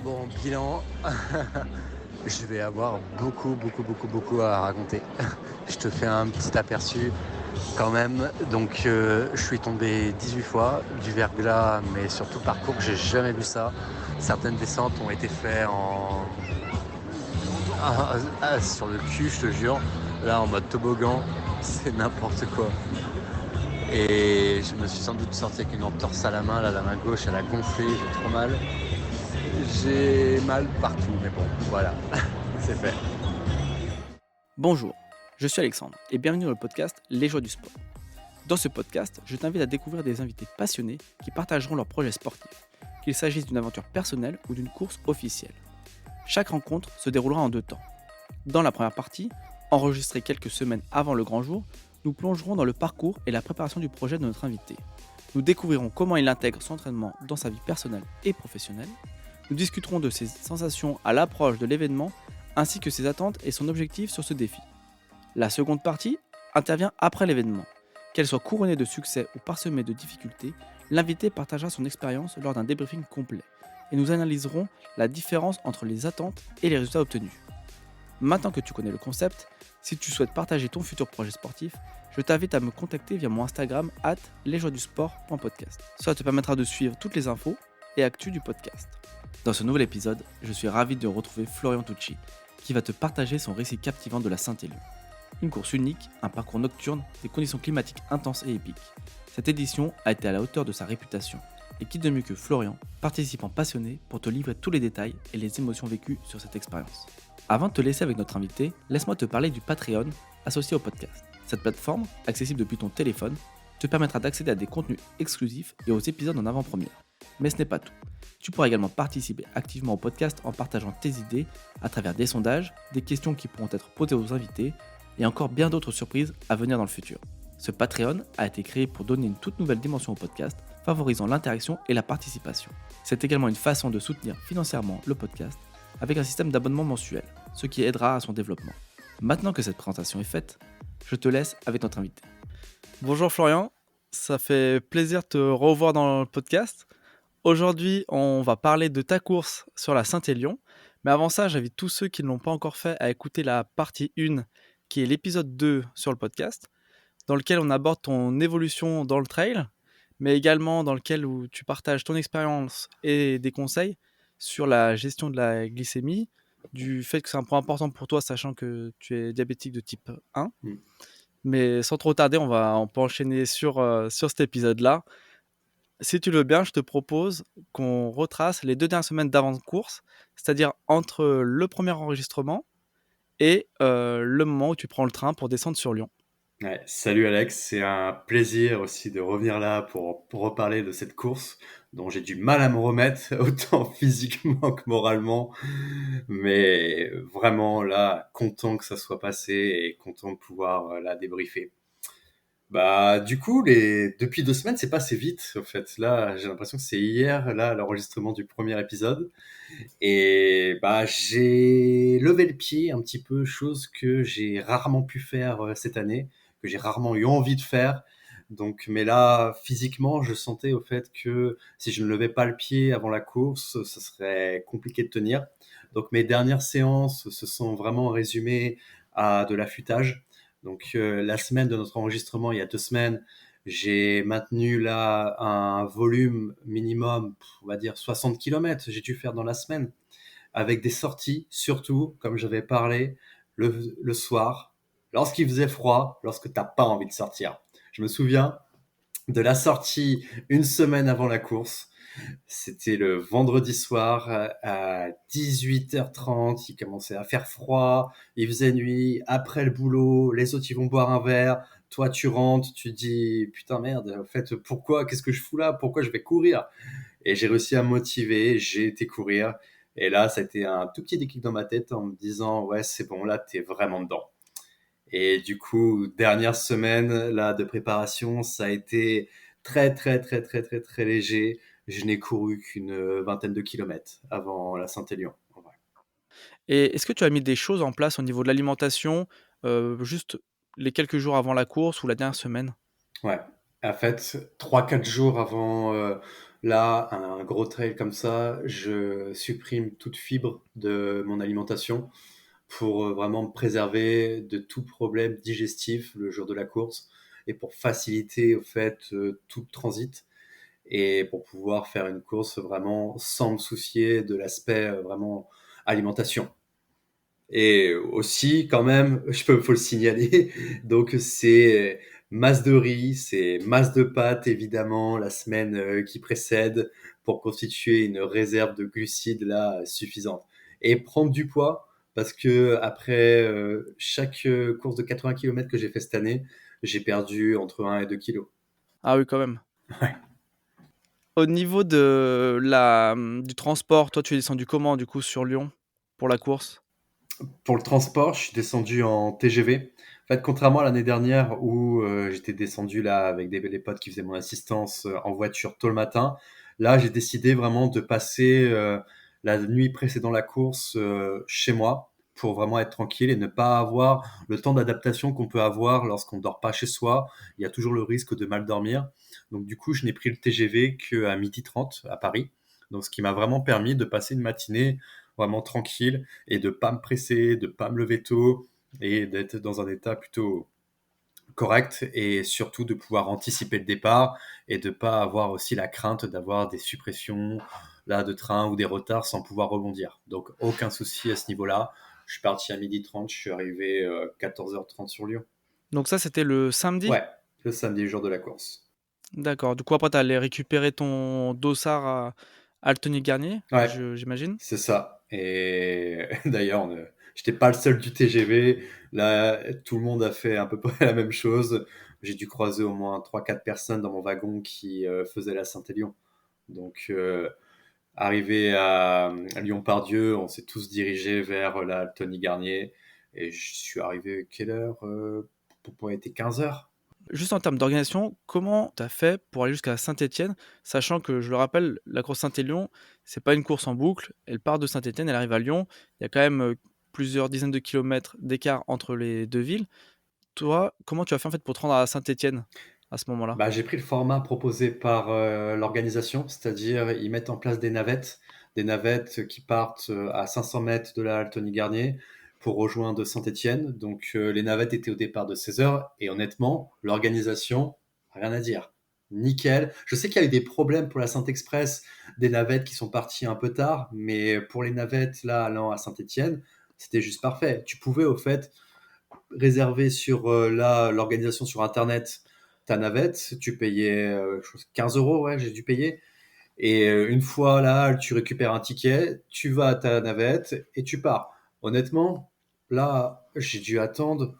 Bon, bilan, je vais avoir beaucoup à raconter. Je te fais un petit aperçu quand même. Donc, je suis tombé 18 fois, du verglas, mais sur tout le parcours, j'ai jamais vu ça. Certaines descentes ont été faites sur le cul, je te jure. Là, en mode toboggan, c'est n'importe quoi. Et je me suis sans doute sorti avec une entorse à la main. Là, la main gauche, elle a gonflé, j'ai trop mal. J'ai mal partout, mais bon, voilà, c'est fait. Bonjour, je suis Alexandre et bienvenue dans le podcast Les Joies du Sport. Dans ce podcast, je t'invite à découvrir des invités passionnés qui partageront leurs projets sportifs, qu'il s'agisse d'une aventure personnelle ou d'une course officielle. Chaque rencontre se déroulera en 2 temps. Dans la première partie, enregistrée quelques semaines avant le grand jour, nous plongerons dans le parcours et la préparation du projet de notre invité. Nous découvrirons comment il intègre son entraînement dans sa vie personnelle et professionnelle. Nous discuterons de ses sensations à l'approche de l'événement ainsi que ses attentes et son objectif sur ce défi. La seconde partie intervient après l'événement. Qu'elle soit couronnée de succès ou parsemée de difficultés, l'invité partagera son expérience lors d'un débriefing complet et nous analyserons la différence entre les attentes et les résultats obtenus. Maintenant que tu connais le concept, si tu souhaites partager ton futur projet sportif, je t'invite à me contacter via mon Instagram @lesjoiesdusport.podcast. Cela te permettra de suivre toutes les infos et actus du podcast. Dans ce nouvel épisode, je suis ravi de retrouver Florian Tucci, qui va te partager son récit captivant de la Saint-Élion. Une course unique, un parcours nocturne, des conditions climatiques intenses et épiques. Cette édition a été à la hauteur de sa réputation. Et qui de mieux que Florian, participant passionné, pour te livrer tous les détails et les émotions vécues sur cette expérience. Avant de te laisser avec notre invité, laisse-moi te parler du Patreon associé au podcast. Cette plateforme, accessible depuis ton téléphone, te permettra d'accéder à des contenus exclusifs et aux épisodes en avant-première. Mais ce n'est pas tout. Tu pourras également participer activement au podcast en partageant tes idées à travers des sondages, des questions qui pourront être posées aux invités et encore bien d'autres surprises à venir dans le futur. Ce Patreon a été créé pour donner une toute nouvelle dimension au podcast, favorisant l'interaction et la participation. C'est également une façon de soutenir financièrement le podcast avec un système d'abonnement mensuel, ce qui aidera à son développement. Maintenant que cette présentation est faite, je te laisse avec notre invité. Bonjour Florian, ça fait plaisir de te revoir dans le podcast. Aujourd'hui, on va parler de ta course sur la Saint-Élion. Mais avant ça, j'invite tous ceux qui ne l'ont pas encore fait à écouter la partie 1, qui est l'épisode 2 sur le podcast, dans lequel on aborde ton évolution dans le trail, mais également dans lequel où tu partages ton expérience et des conseils sur la gestion de la glycémie, du fait que c'est un point important pour toi, sachant que tu es diabétique de type 1. Mm. Mais sans trop tarder, on peut enchaîner sur cet épisode-là. Si tu le veux bien, je te propose qu'on retrace les 2 dernières semaines d'avant-course, c'est-à-dire entre le premier enregistrement et le moment où tu prends le train pour descendre sur Lyon. Ouais, salut Alex, c'est un plaisir aussi de revenir là pour reparler de cette course dont j'ai du mal à me remettre, autant physiquement que moralement. Mais vraiment là, content que ça soit passé et content de pouvoir la débriefer. Bah du coup, depuis 2 semaines, c'est passé vite en fait. Là, j'ai l'impression que c'est hier, là, l'enregistrement du premier épisode. Et bah j'ai levé le pied un petit peu, chose que j'ai rarement pu faire cette année, que j'ai rarement eu envie de faire. Donc, mais là, physiquement, je sentais au fait que si je ne levais pas le pied avant la course, ce serait compliqué de tenir. Donc, mes dernières séances se sont vraiment résumées à de l'affûtage. Donc, la semaine de notre enregistrement, il y a 2 semaines, j'ai maintenu là un volume minimum, on va dire 60 km, j'ai dû faire dans la semaine, avec des sorties, surtout, comme j'avais parlé, le soir, lorsqu'il faisait froid, lorsque t'as pas envie de sortir. Je me souviens de la sortie une semaine avant la course. C'était le vendredi soir à 18h30, il commençait à faire froid, il faisait nuit, après le boulot, les autres ils vont boire un verre, toi tu rentres, tu dis putain merde, en fait pourquoi, qu'est-ce que je fous là, pourquoi je vais courir? Et j'ai réussi à me motiver, j'ai été courir, et là ça a été un tout petit déclic dans ma tête en me disant ouais c'est bon là t'es vraiment dedans. Et du coup, dernière semaine là de préparation, ça a été très léger. Je n'ai couru qu'une vingtaine de kilomètres avant la Saint-Élion. En vrai. Et est-ce que tu as mis des choses en place au niveau de l'alimentation, juste les quelques jours avant la course ou la dernière semaine? Ouais. En fait, 3 4 jours avant, là, un gros trail comme ça, je supprime toute fibre de mon alimentation pour, vraiment me préserver de tout problème digestif le jour de la course et pour faciliter, au fait, tout le transit et pour pouvoir faire une course vraiment sans me soucier de l'aspect, vraiment alimentation. Et aussi, quand même, faut le signaler, donc c'est masse de riz, c'est masse de pâtes, évidemment, la semaine qui précède pour constituer une réserve de glucides là suffisante. Et prendre du poids, parce que après chaque course de 80 km que j'ai fait cette année, j'ai perdu entre 1 et 2 kilos. Ah oui, quand même. Ouais. Au niveau du transport, toi, tu es descendu comment, du coup, sur Lyon pour la course? Pour le transport, je suis descendu en TGV. En fait, contrairement à l'année dernière où j'étais descendu là avec des potes qui faisaient mon assistance en voiture tôt le matin, là j'ai décidé vraiment de passer la nuit précédant la course chez moi pour vraiment être tranquille et ne pas avoir le temps d'adaptation qu'on peut avoir lorsqu'on dort pas chez soi. Il y a toujours le risque de mal dormir. Donc du coup, je n'ai pris le TGV qu'à 12h30 à Paris. Donc ce qui m'a vraiment permis de passer une matinée vraiment tranquille et de pas me presser, de pas me lever tôt et d'être dans un état plutôt correct et surtout de pouvoir anticiper le départ et de pas avoir aussi la crainte d'avoir des suppressions là de train ou des retards sans pouvoir rebondir. Donc aucun souci à ce niveau-là. Je suis parti à 12h30, je suis arrivé 14h30 sur Lyon. Donc ça, c'était le samedi? Ouais, le samedi, jour de la course. D'accord. Du coup, après, tu allé récupérer ton dossard à Altony-Garnier, Ouais, j'imagine? c'est ça. Et d'ailleurs, j'étais pas le seul du TGV. Là, tout le monde a fait à peu près la même chose. J'ai dû croiser au moins 3 4 personnes dans mon wagon qui faisaient la Saint-Élion. Donc, arrivé à Lyon-Pardieu, on s'est tous dirigés vers la Tony Garnier. Et je suis arrivé, quelle heure pour être 15 heures. Juste en termes d'organisation, comment tu as fait pour aller jusqu'à Saint-Étienne, sachant que, je le rappelle, la course Saint-Élion, c'est pas une course en boucle. Elle part de Saint-Étienne, elle arrive à Lyon. Il y a quand même plusieurs dizaines de kilomètres d'écart entre les deux villes. Toi, comment tu as fait en fait pour te rendre à Saint-Étienne à ce moment-là? Bah, j'ai pris le format proposé par l'organisation, c'est-à-dire ils mettent en place des navettes qui partent à 500 mètres de la halte Tony Garnier pour rejoindre Saint-Étienne. Donc les navettes étaient au départ de 16 heures et honnêtement, l'organisation, rien à dire. Nickel. Je sais qu'il y a eu des problèmes pour la Saint-Express, des navettes qui sont parties un peu tard, mais pour les navettes là allant à Saint-Étienne, c'était juste parfait. Tu pouvais au fait réservé sur l'organisation sur Internet ta navette, tu payais 15 euros, ouais, j'ai dû payer. Et une fois là, tu récupères un ticket, tu vas à ta navette et tu pars. Honnêtement, là, j'ai dû attendre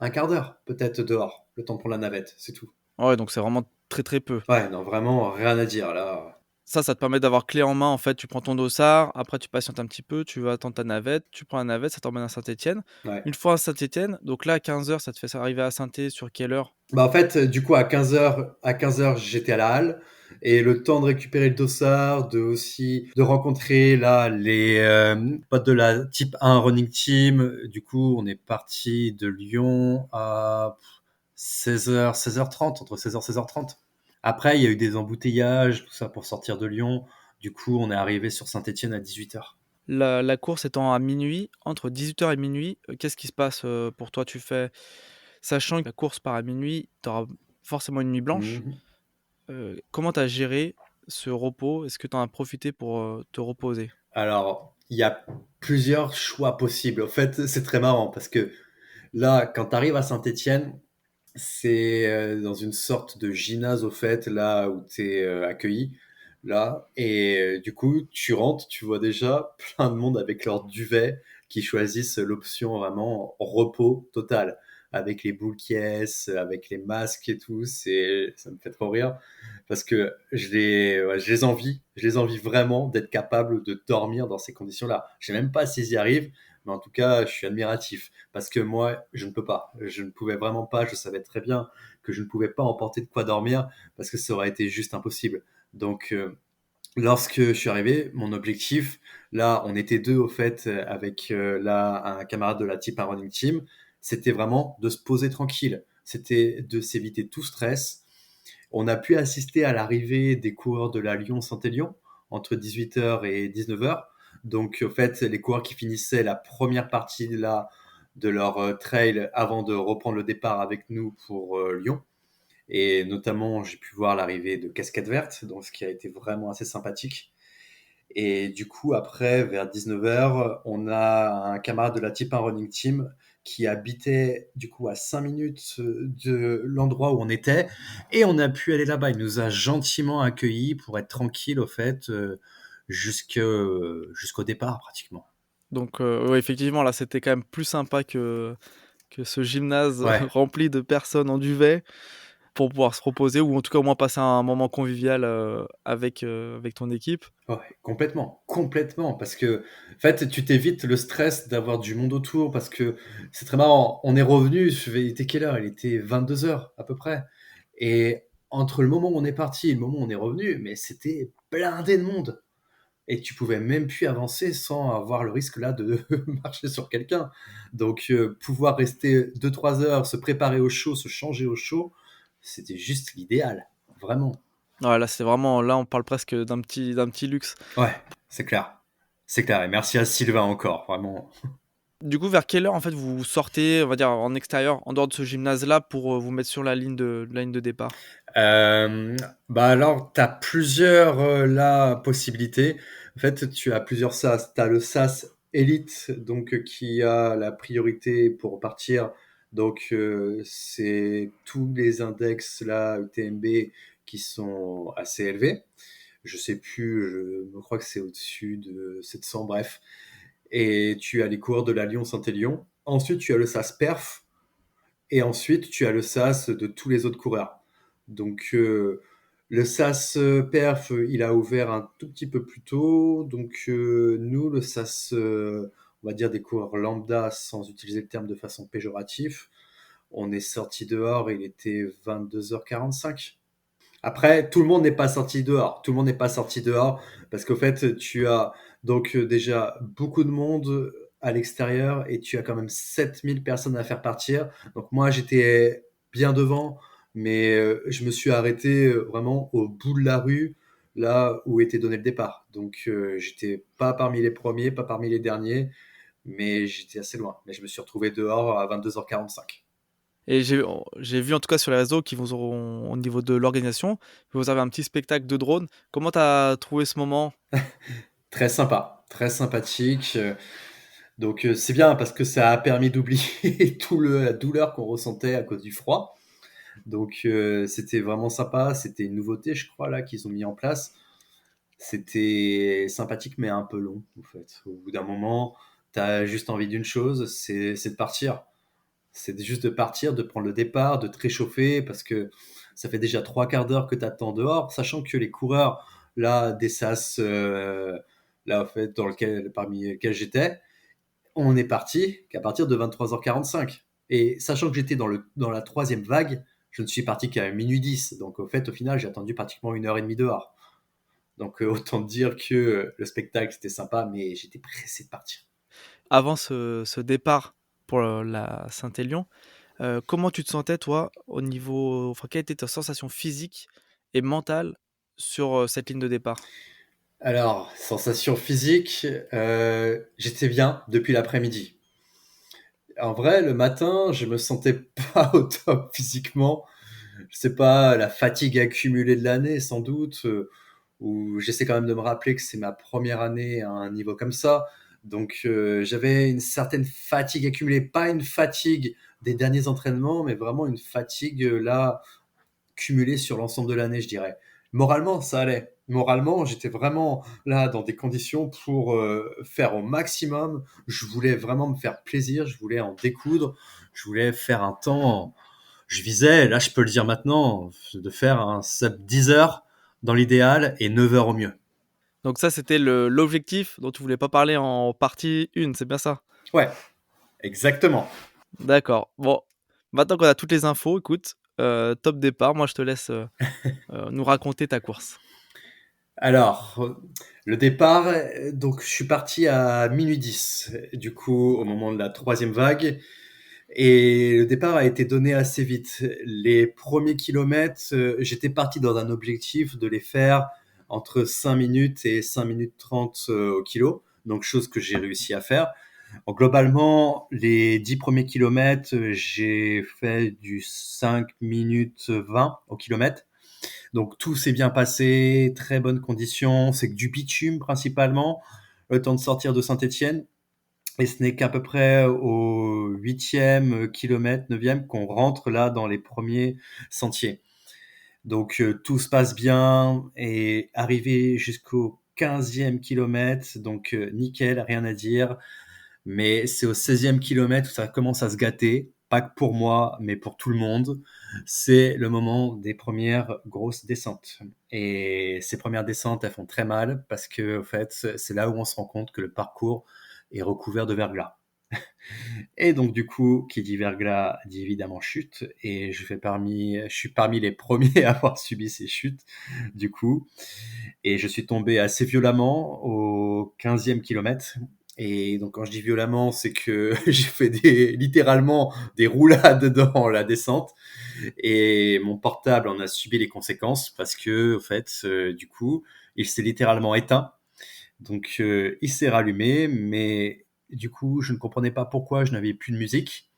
un quart d'heure peut-être dehors, le temps pour la navette, c'est tout. Ouais, donc c'est vraiment très très peu. Ouais, non, vraiment rien à dire là. Ça te permet d'avoir clé en main, en fait, tu prends ton dossard, après tu patientes un petit peu, tu vas attendre ta navette, tu prends la navette, ça t'emmène à Saint-Étienne. Ouais. Une fois à Saint-Étienne, donc là à 15 heures, ça te fait arriver à Saint-É sur quelle heure? Bah, en fait, du coup, à 15 heures, j'étais à la halle. Et le temps de récupérer le dossard, de rencontrer là les potes de la type 1 running team. Du coup, on est parti de Lyon à 16h, 16h30, entre 16h et 16h30. Après, il y a eu des embouteillages, tout ça pour sortir de Lyon. Du coup, on est arrivé sur Saint-Étienne à 18h. La course étant à minuit, entre 18 heures et minuit, qu'est-ce qui se passe, pour toi? Sachant que la course part à minuit, tu auras forcément une nuit blanche. Comment tu as géré ce repos? Est-ce que tu en as profité pour, te reposer? Alors, il y a plusieurs choix possibles. En fait, c'est très marrant parce que là, quand tu arrives à Saint-Étienne, c'est dans une sorte de gymnase au fait, là où tu es accueilli. Là, et du coup, tu rentres, tu vois déjà plein de monde avec leur duvet qui choisissent l'option vraiment repos total, avec les boules qui avec les masques et tout. Ça me fait trop rire parce que ouais, je les envie vraiment d'être capable de dormir dans ces conditions-là. Je sais même pas s'ils y arrivent, mais en tout cas, je suis admiratif parce que moi, je ne peux pas. Je ne pouvais vraiment pas. Je savais très bien que je ne pouvais pas emporter de quoi dormir parce que ça aurait été juste impossible. Donc, lorsque je suis arrivé, mon objectif, là, on était deux au fait avec là un camarade de la type un running team. c'était vraiment de se poser tranquille. C'était de s'éviter tout stress. On a pu assister à l'arrivée des coureurs de la Lyon-Saint-Élion entre 18h et 19h. Donc, en fait, les coureurs qui finissaient la première partie là, de leur trail avant de reprendre le départ avec nous pour Lyon. Et notamment, j'ai pu voir l'arrivée de Cascade Verte, donc ce qui a été vraiment assez sympathique. Et du coup, après, vers 19h, on a un camarade de la Type 1 Running Team qui habitait du coup à 5 minutes de l'endroit où on était. Et on a pu aller là-bas. Il nous a gentiment accueillis pour être tranquille, au fait, jusqu'au départ pratiquement. Donc, ouais, effectivement, là, c'était quand même plus sympa que ce gymnase Ouais. rempli de personnes en duvet pour pouvoir se reposer ou en tout cas au moins passer un moment convivial avec ton équipe. Ouais, complètement, complètement. Parce que, en fait, tu t'évites le stress d'avoir du monde autour. Parce que c'est très marrant. On est revenu, il était quelle heure? Il était 22h à peu près. Et entre le moment où on est parti et le moment où on est revenu, mais c'était blindé de monde. Et tu pouvais même plus avancer sans avoir le risque là de marcher sur quelqu'un. Donc, pouvoir rester 2-3 heures, se préparer au chaud, se changer au chaud, c'était juste l'idéal. Vraiment. Ouais, là, c'est vraiment, là, on parle presque d'un petit luxe. Ouais, c'est clair. C'est clair. Et merci à Sylvain encore, vraiment. Du coup, vers quelle heure en fait vous sortez, on va dire en extérieur, en dehors de ce gymnase-là, pour vous mettre sur la ligne de départ? Bah alors, tu as plusieurs là, possibilités. En fait, tu as plusieurs SAS. Tu as le SAS Elite, donc qui a la priorité pour partir. Donc, c'est tous les index là, UTMB qui sont assez élevés. Je sais plus, je me crois que c'est au-dessus de 700, bref. Et tu as les coureurs de la Lyon-Saint-Élion. Ensuite, tu as le SAS Perf. Et ensuite, tu as le SAS de tous les autres coureurs. Donc, le SAS Perf, il a ouvert un tout petit peu plus tôt. Donc, nous, le SAS, on va dire des coureurs lambda, sans utiliser le terme de façon péjorative, on est sorti dehors, il était 22h45. Après, tout le monde n'est pas sorti dehors. Tout le monde n'est pas sorti dehors parce qu'au fait, tu as donc déjà beaucoup de monde à l'extérieur et tu as quand même 7000 personnes à faire partir. Donc moi, j'étais bien devant, mais je me suis arrêté vraiment au bout de la rue, là où était donné le départ. Donc j'étais pas parmi les premiers, pas parmi les derniers, mais j'étais assez loin. Mais je me suis retrouvé dehors à 22h45. Et j'ai vu en tout cas sur les réseaux qui vous auront au niveau de l'organisation, que vous avez un petit spectacle de drone. Comment tu as trouvé ce moment? Très sympa, très sympathique. Donc c'est bien parce que ça a permis d'oublier la douleur qu'on ressentait à cause du froid. Donc c'était vraiment sympa, c'était une nouveauté je crois là qu'ils ont mis en place. C'était sympathique mais un peu long en fait. Au bout d'un moment, tu as juste envie d'une chose, c'est de partir. C'est juste de partir, de prendre le départ, de te réchauffer parce que ça fait déjà 3 quarts d'heure que tu attends dehors, sachant que les coureurs là des SAS là en fait parmi lesquels j'étais, on est parti qu'à partir de 23h45. Et sachant que j'étais dans la troisième vague, je ne suis parti qu'à minuit 10. Donc, au final, j'ai attendu pratiquement 1h30 dehors. Donc, autant dire que le spectacle, c'était sympa, mais j'étais pressé de partir. Avant ce départ pour la Saint-Élion, comment tu te sentais toi au niveau, enfin quelle était ta sensation physique et mentale sur cette ligne de départ? Alors, sensation physique, j'étais bien depuis l'après-midi. En vrai, le matin, je me sentais pas au top physiquement. Je sais pas, la fatigue accumulée de l'année, sans doute, où j'essaie quand même de me rappeler que c'est ma première année à un niveau comme ça. Donc, j'avais une certaine fatigue accumulée, pas une fatigue des derniers entraînements, mais vraiment une fatigue là, cumulée sur l'ensemble de l'année, je dirais. Moralement, ça allait. Moralement, j'étais vraiment là dans des conditions pour faire au maximum. Je voulais vraiment me faire plaisir, je voulais en découdre, je voulais faire un temps. Je visais, là je peux le dire maintenant, de faire un sub 10 heures dans l'idéal et 9 heures au mieux. Donc ça, c'était l'objectif dont tu voulais pas parler en partie 1, c'est bien ça? Ouais, exactement. D'accord. Bon, maintenant qu'on a toutes les infos, écoute, top départ. Moi, je te laisse, nous raconter ta course. Alors, le départ, donc je suis parti à minuit 10, du coup, au moment de la troisième vague. Et le départ a été donné assez vite. Les premiers kilomètres, j'étais parti dans un objectif de les faire entre 5 minutes et 5 minutes 30 au kilo, donc chose que j'ai réussi à faire. Donc, globalement, les 10 premiers kilomètres, j'ai fait du 5 minutes 20 au kilomètre. Donc tout s'est bien passé, très bonnes conditions, c'est que du bitume principalement, le temps de sortir de Saint-Étienne. Et ce n'est qu'à peu près au 8e kilomètre, 9e, qu'on rentre là dans les premiers sentiers. Donc tout se passe bien et arrivé jusqu'au 15e kilomètre, donc nickel, rien à dire. Mais c'est au 16e kilomètre où ça commence à se gâter, pas que pour moi, mais pour tout le monde. C'est le moment des premières grosses descentes. Et ces premières descentes, elles font très mal parce que, en fait, c'est là où on se rend compte que le parcours est recouvert de verglas. Et donc, du coup, qui dit verglas dit évidemment chute. Et je suis parmi les premiers à avoir subi ces chutes, du coup. Et je suis tombé assez violemment au 15e kilomètre. Et donc, quand je dis violemment, c'est que j'ai fait littéralement des roulades dans la descente. Et mon portable en a subi les conséquences parce que, en fait, du coup, il s'est littéralement éteint. Donc, il s'est rallumé, mais du coup, je ne comprenais pas pourquoi je n'avais plus de musique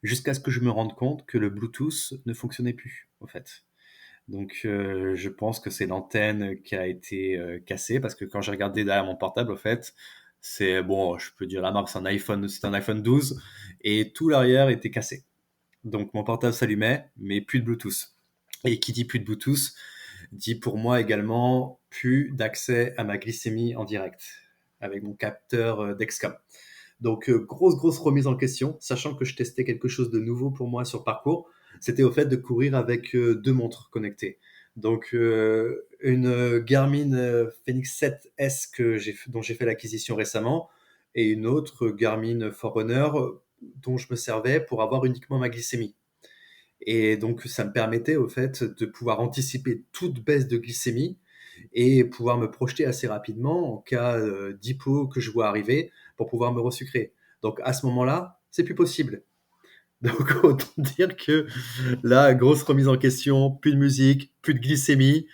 jusqu'à ce que je me rende compte que le Bluetooth ne fonctionnait plus, en fait. Donc, je pense que c'est l'antenne qui a été cassée parce que quand j'ai regardé derrière mon portable, en fait, c'est bon, je peux dire la marque, c'est un iPhone 12 et tout l'arrière était cassé. Donc, mon portable s'allumait, mais plus de Bluetooth. Et qui dit plus de Bluetooth dit pour moi également plus d'accès à ma glycémie en direct avec mon capteur Dexcom. Donc, grosse remise en question, sachant que je testais quelque chose de nouveau pour moi sur parcours. C'était au fait de courir avec 2 montres connectées. Donc, une Garmin Fenix 7S dont j'ai fait l'acquisition récemment et une autre Garmin Forerunner dont je me servais pour avoir uniquement ma glycémie. Et donc, ça me permettait au fait de pouvoir anticiper toute baisse de glycémie et pouvoir me projeter assez rapidement en cas d'hypo que je vois arriver pour pouvoir me resucrer. Donc à ce moment-là, c'est plus possible. Donc autant dire que là, grosse remise en question, plus de musique, plus de glycémie.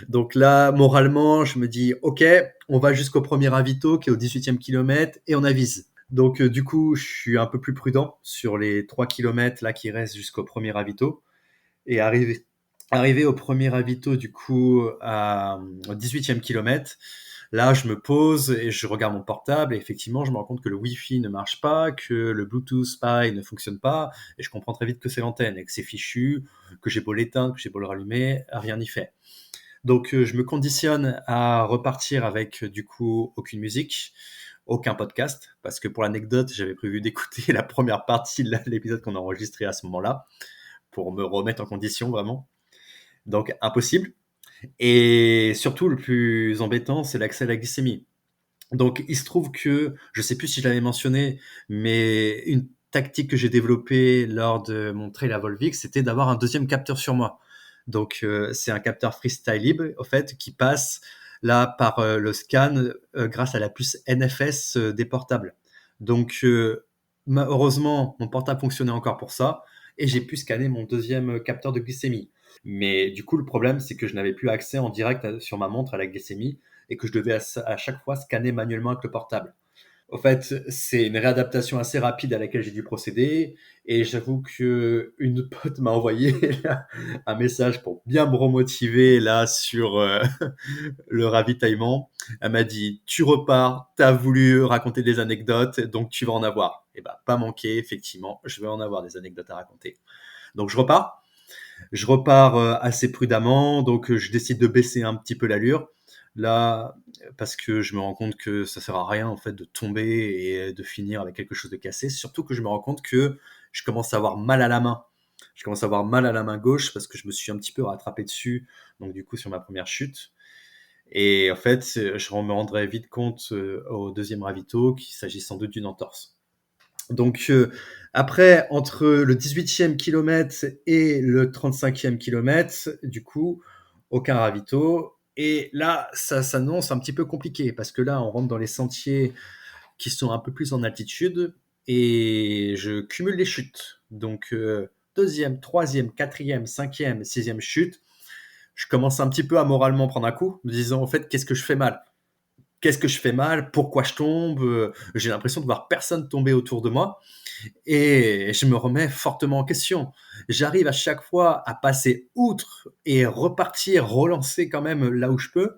Donc là, moralement, je me dis, ok, on va jusqu'au premier ravito qui est au 18e kilomètre et on avise. Donc du coup, je suis un peu plus prudent sur les 3 kilomètres là qui restent jusqu'au premier ravito. Et arrivé au premier ravito, du coup, au 18e kilomètre, là, je me pose et je regarde mon portable et effectivement, je me rends compte que le Wi-Fi ne marche pas, que le Bluetooth, pareil, ne fonctionne pas et je comprends très vite que c'est l'antenne et que c'est fichu, que j'ai beau l'éteindre, que j'ai beau le rallumer, rien n'y fait. Donc, je me conditionne à repartir avec, du coup, aucune musique, aucun podcast, parce que pour l'anecdote, j'avais prévu d'écouter la première partie de l'épisode qu'on a enregistré à ce moment-là pour me remettre en condition vraiment. Donc, impossible. Et surtout, le plus embêtant, c'est l'accès à la glycémie. Donc, il se trouve que, je sais plus si je l'avais mentionné, mais une tactique que j'ai développée lors de mon trail à Volvic, c'était d'avoir un deuxième capteur sur moi. Donc, c'est un capteur Freestyle Libre, au fait, qui passe là par le scan grâce à la puce NFS des portables. Donc, heureusement, mon portable fonctionnait encore pour ça, et j'ai pu scanner mon deuxième capteur de glycémie. Mais du coup, le problème, c'est que je n'avais plus accès en direct sur ma montre à la glycémie et que je devais à chaque fois scanner manuellement avec le portable. Au fait, c'est une réadaptation assez rapide à laquelle j'ai dû procéder et j'avoue que une pote m'a envoyé là, un message pour bien me remotiver là sur le ravitaillement. Elle m'a dit tu repars, t'as voulu raconter des anecdotes donc tu vas en avoir. Et bah pas manqué, effectivement, je vais en avoir des anecdotes à raconter. Donc je repars. Je repars assez prudemment, donc je décide de baisser un petit peu l'allure. Là, parce que je me rends compte que ça sert à rien en fait de tomber et de finir avec quelque chose de cassé. Surtout que je me rends compte que je commence à avoir mal à la main. Je commence à avoir mal à la main gauche parce que je me suis un petit peu rattrapé dessus, donc du coup sur ma première chute. Et en fait, je me rendrai vite compte au deuxième ravito qu'il s'agit sans doute d'une entorse. Donc après, entre le 18e kilomètre et le 35e kilomètre, du coup, aucun ravito. Et là, ça s'annonce un petit peu compliqué parce que là, on rentre dans les sentiers qui sont un peu plus en altitude et je cumule les chutes. Donc, deuxième, troisième, quatrième, cinquième, sixième chute, je commence un petit peu à moralement prendre un coup, me disant, en fait, qu'est-ce que je fais mal? Qu'est-ce que je fais mal? Pourquoi je tombe? J'ai l'impression de voir personne tomber autour de moi. Et je me remets fortement en question. J'arrive à chaque fois à passer outre et repartir, relancer quand même là où je peux.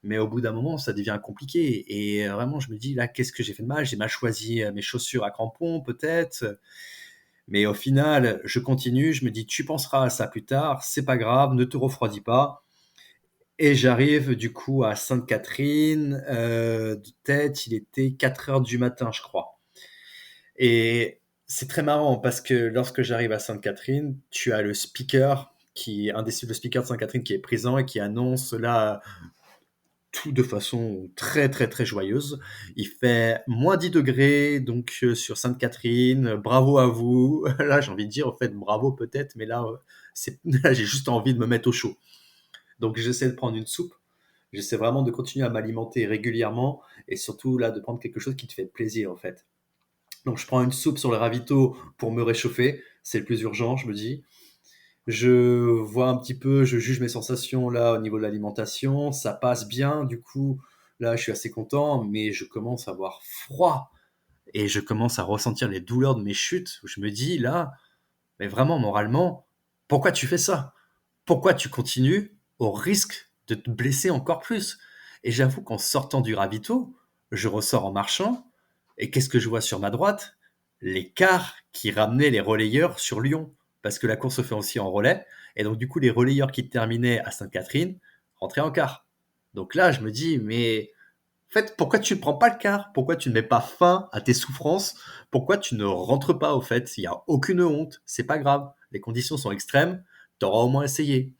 Mais au bout d'un moment, ça devient compliqué. Et vraiment, je me dis, là, qu'est-ce que j'ai fait de mal? J'ai mal choisi mes chaussures à crampons, peut-être. Mais au final, je continue. Je me dis, tu penseras à ça plus tard. C'est pas grave, ne te refroidis pas. Et j'arrive du coup à Sainte-Catherine. De tête, il était 4 heures du matin, je crois. Et c'est très marrant parce que lorsque j'arrive à Sainte-Catherine, tu as le speaker le speaker de Sainte-Catherine qui est présent et qui annonce là tout de façon très très très joyeuse. Il fait moins 10 degrés donc sur Sainte-Catherine. Bravo à vous. Là, j'ai envie de dire en fait bravo peut-être, mais là, là j'ai juste envie de me mettre au chaud. Donc j'essaie de prendre une soupe. J'essaie vraiment de continuer à m'alimenter régulièrement et surtout là de prendre quelque chose qui te fait plaisir en fait. Donc je prends une soupe sur le ravito pour me réchauffer, c'est le plus urgent, je me dis. Je vois un petit peu, je juge mes sensations là au niveau de l'alimentation, ça passe bien, du coup là je suis assez content, mais je commence à avoir froid et je commence à ressentir les douleurs de mes chutes. Où je me dis là, mais vraiment moralement, pourquoi tu fais ça? Pourquoi tu continues au risque de te blesser encore plus? Et j'avoue qu'en sortant du ravito, je ressors en marchant, et qu'est-ce que je vois sur ma droite? Les cars qui ramenaient les relayeurs sur Lyon, parce que la course se fait aussi en relais, et donc du coup les relayeurs qui terminaient à Sainte-Catherine rentraient en car. Donc là, je me dis, mais en fait, pourquoi tu ne prends pas le car? Pourquoi tu ne mets pas fin à tes souffrances? Pourquoi tu ne rentres pas au fait? Il n'y a aucune honte, c'est pas grave. Les conditions sont extrêmes, tu auras au moins essayé.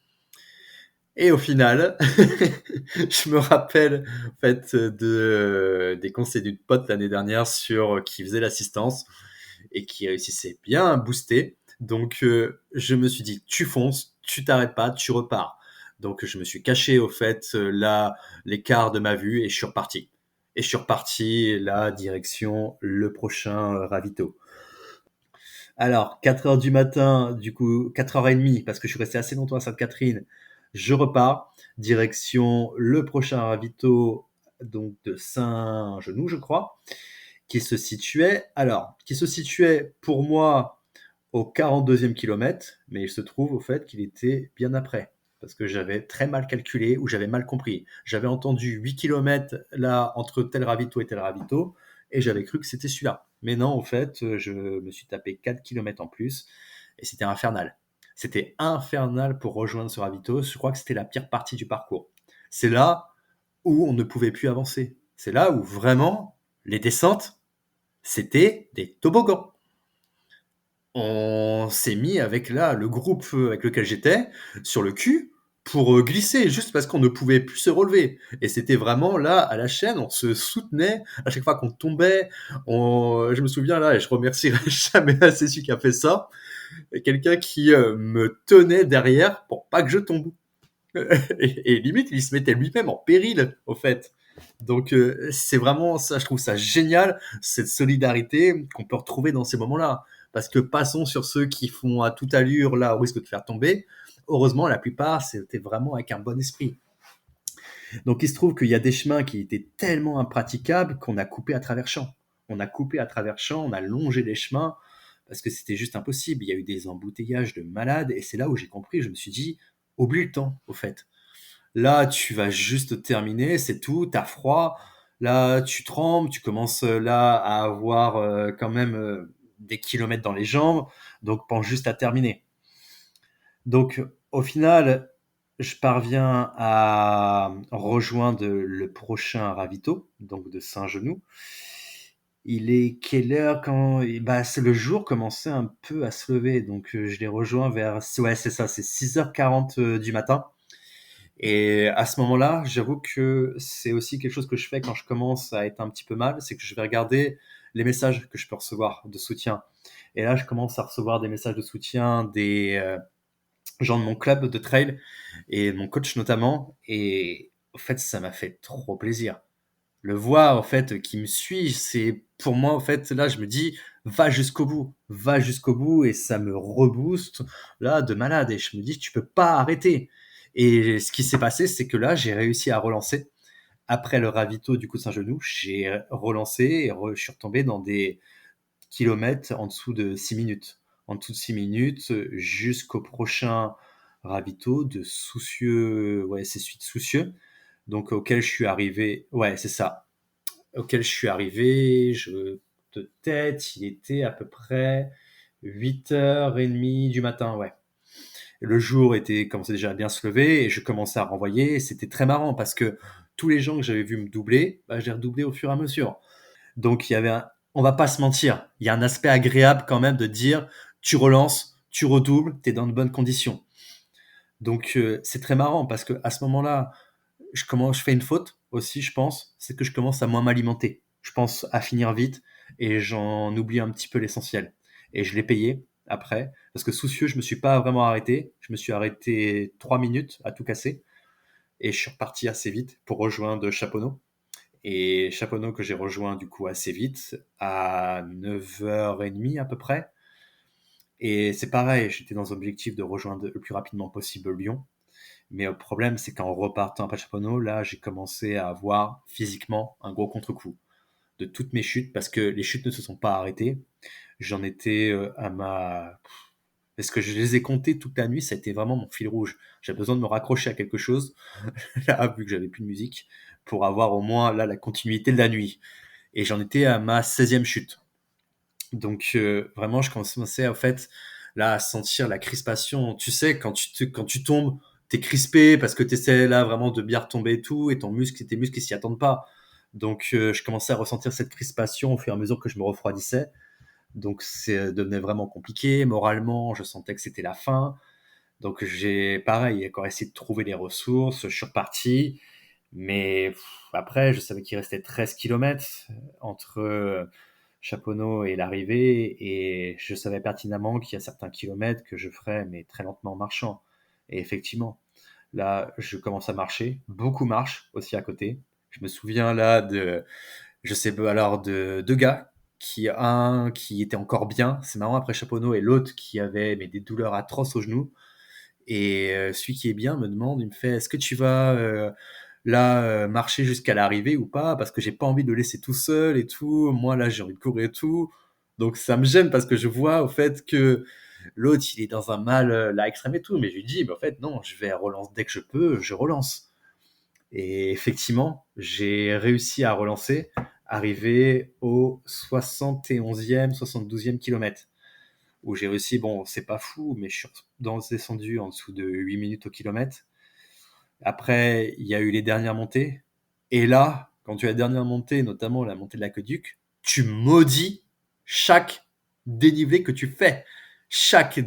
Et au final, je me rappelle en fait des conseils d'une pote l'année dernière sur qui faisait l'assistance et qui réussissait bien à booster. Donc je me suis dit tu fonces, tu t'arrêtes pas, tu repars. Donc je me suis caché au fait là l'écart de ma vue et je suis reparti. Et je suis reparti là direction le prochain ravito. Alors, 4 heures du matin, du coup, 4h30, parce que je suis resté assez longtemps à Sainte-Catherine, je repars, direction le prochain ravito, donc de Saint-Genoux, je crois, qui se situait pour moi au 42e kilomètre, mais il se trouve au fait qu'il était bien après, parce que j'avais très mal calculé ou j'avais mal compris. J'avais entendu 8 kilomètres là entre tel ravito, et j'avais cru que c'était celui-là. Mais non, en fait, je me suis tapé 4 kilomètres en plus, et c'était infernal. C'était infernal pour rejoindre ce ravito. Je crois que c'était la pire partie du parcours. C'est là où on ne pouvait plus avancer. C'est là où vraiment les descentes, c'était des toboggans. On s'est mis avec là le groupe avec lequel j'étais sur le cul pour glisser juste parce qu'on ne pouvait plus se relever. Et c'était vraiment là à la chaîne, on se soutenait à chaque fois qu'on tombait. Je me souviens là, et je remercierai jamais assez celui qui a fait ça, quelqu'un qui me tenait derrière pour pas que je tombe. Et limite, il se mettait lui-même en péril, au fait. Donc c'est vraiment ça, je trouve ça génial, cette solidarité qu'on peut retrouver dans ces moments-là. Parce que passons sur ceux qui font à toute allure, là, au risque de te faire tomber. Heureusement, la plupart, c'était vraiment avec un bon esprit. Donc il se trouve qu'il y a des chemins qui étaient tellement impraticables qu'on a coupé à travers champs. On a coupé à travers champs, on a longé les chemins, parce que c'était juste impossible. Il y a eu des embouteillages de malades, et c'est là où j'ai compris, je me suis dit, oublie le temps, au fait. Là, tu vas juste terminer, c'est tout, t'as froid. Là, tu trembles, tu commences là à avoir quand même des kilomètres dans les jambes, donc pense juste à terminer. Donc, au final, je parviens à rejoindre le prochain ravito, donc de Saint-Genoux. Il est quelle heure quand bah, c'est le jour commençait un peu à se lever, donc je l'ai rejoint vers ouais, c'est ça, c'est 6h40 du matin. Et à ce moment-là, j'avoue que c'est aussi quelque chose que je fais quand je commence à être un petit peu mal, c'est que je vais regarder les messages que je peux recevoir de soutien. Et là, je commence à recevoir des messages de soutien des gens de mon club de trail et mon coach notamment. Et en fait, ça m'a fait trop plaisir. Le voir, en fait, qui me suit, c'est pour moi, en fait, là, je me dis, va jusqu'au bout et ça me rebooste là de malade et je me dis tu peux pas arrêter. Et ce qui s'est passé, c'est que là, j'ai réussi à relancer. Après le ravito du coup de Saint-Genou, j'ai relancé et je suis retombé dans des kilomètres en dessous de 6 minutes. En dessous de 6 minutes jusqu'au prochain ravito de Soucieux, ouais, c'est celui de Soucieux, donc auquel je suis arrivé, ouais, c'est ça, auquel je suis arrivé, de tête, il était à peu près 8h30 du matin, ouais. Le jour commençait déjà à bien se lever et je commençais à renvoyer. Et c'était très marrant parce que tous les gens que j'avais vu me doubler, bah, j'ai redoublé au fur et à mesure. Donc il y avait on va pas se mentir, il y a un aspect agréable quand même de dire tu relances, tu redoubles, tu es dans de bonnes conditions. Donc c'est très marrant parce que à ce moment-là, je fais une faute aussi, je pense, c'est que je commence à moins m'alimenter. Je pense à finir vite et j'en oublie un petit peu l'essentiel. Et je l'ai payé après parce que soucieux, je me suis pas vraiment arrêté. Je me suis arrêté 3 minutes à tout casser et je suis reparti assez vite pour rejoindre Chaponneau. Et Chaponneau que j'ai rejoint du coup assez vite à 9h30 à peu près. Et c'est pareil, j'étais dans l'objectif de rejoindre le plus rapidement possible Lyon. Mais le problème, c'est qu'en repartant à Chaponneau, là, j'ai commencé à avoir physiquement un gros contre-coup de toutes mes chutes parce que les chutes ne se sont pas arrêtées. J'en étais à ma. Parce que je les ai comptées toute la nuit, ça a été vraiment mon fil rouge. J'avais besoin de me raccrocher à quelque chose, là, vu que j'avais plus de musique, pour avoir au moins là la continuité de la nuit. Et j'en étais à ma 16e chute. Donc vraiment, je commençais en fait là à sentir la crispation. Tu sais, quand tu tombes, t'es crispé parce que tu essaies là vraiment de bien retomber et tout, et tes muscles ils s'y attendent pas. Donc je commençais à ressentir cette crispation au fur et à mesure que je me refroidissais. Donc c'est devenait vraiment compliqué. Moralement, je sentais que c'était la fin. Donc j'ai pareil encore essayé de trouver les ressources. Je suis reparti, mais après je savais qu'il restait 13 kilomètres entre Chaponneau et l'arrivée, et je savais pertinemment qu'il y a certains kilomètres que je ferais, mais très lentement en marchant. Et effectivement, là, je commence à marcher, beaucoup marche aussi à côté. Je me souviens là je sais pas, alors de deux gars, un qui était encore bien, c'est marrant après Chaponneau, et l'autre qui avait des douleurs atroces au genou. Et celui qui est bien me demande, il me fait, est-ce que tu vas là marcher jusqu'à l'arrivée ou pas, parce que j'ai pas envie de le laisser tout seul et tout. Moi là j'ai envie de courir et tout. Donc ça me gêne parce que je vois au fait que l'autre il est dans un mal là extrême et tout, mais je lui dis, mais en fait non, je vais relancer dès que je peux, je relance. Et effectivement, j'ai réussi à relancer, arrivé au 71e, 72e kilomètre, où j'ai réussi, bon, c'est pas fou, mais je suis descendu en dessous de 8 minutes au kilomètre. Après, il y a eu les dernières montées. Et là, quand tu as la dernière montée, notamment la montée de l'aqueduc, tu maudis chaque dénivelé que tu fais. Chaque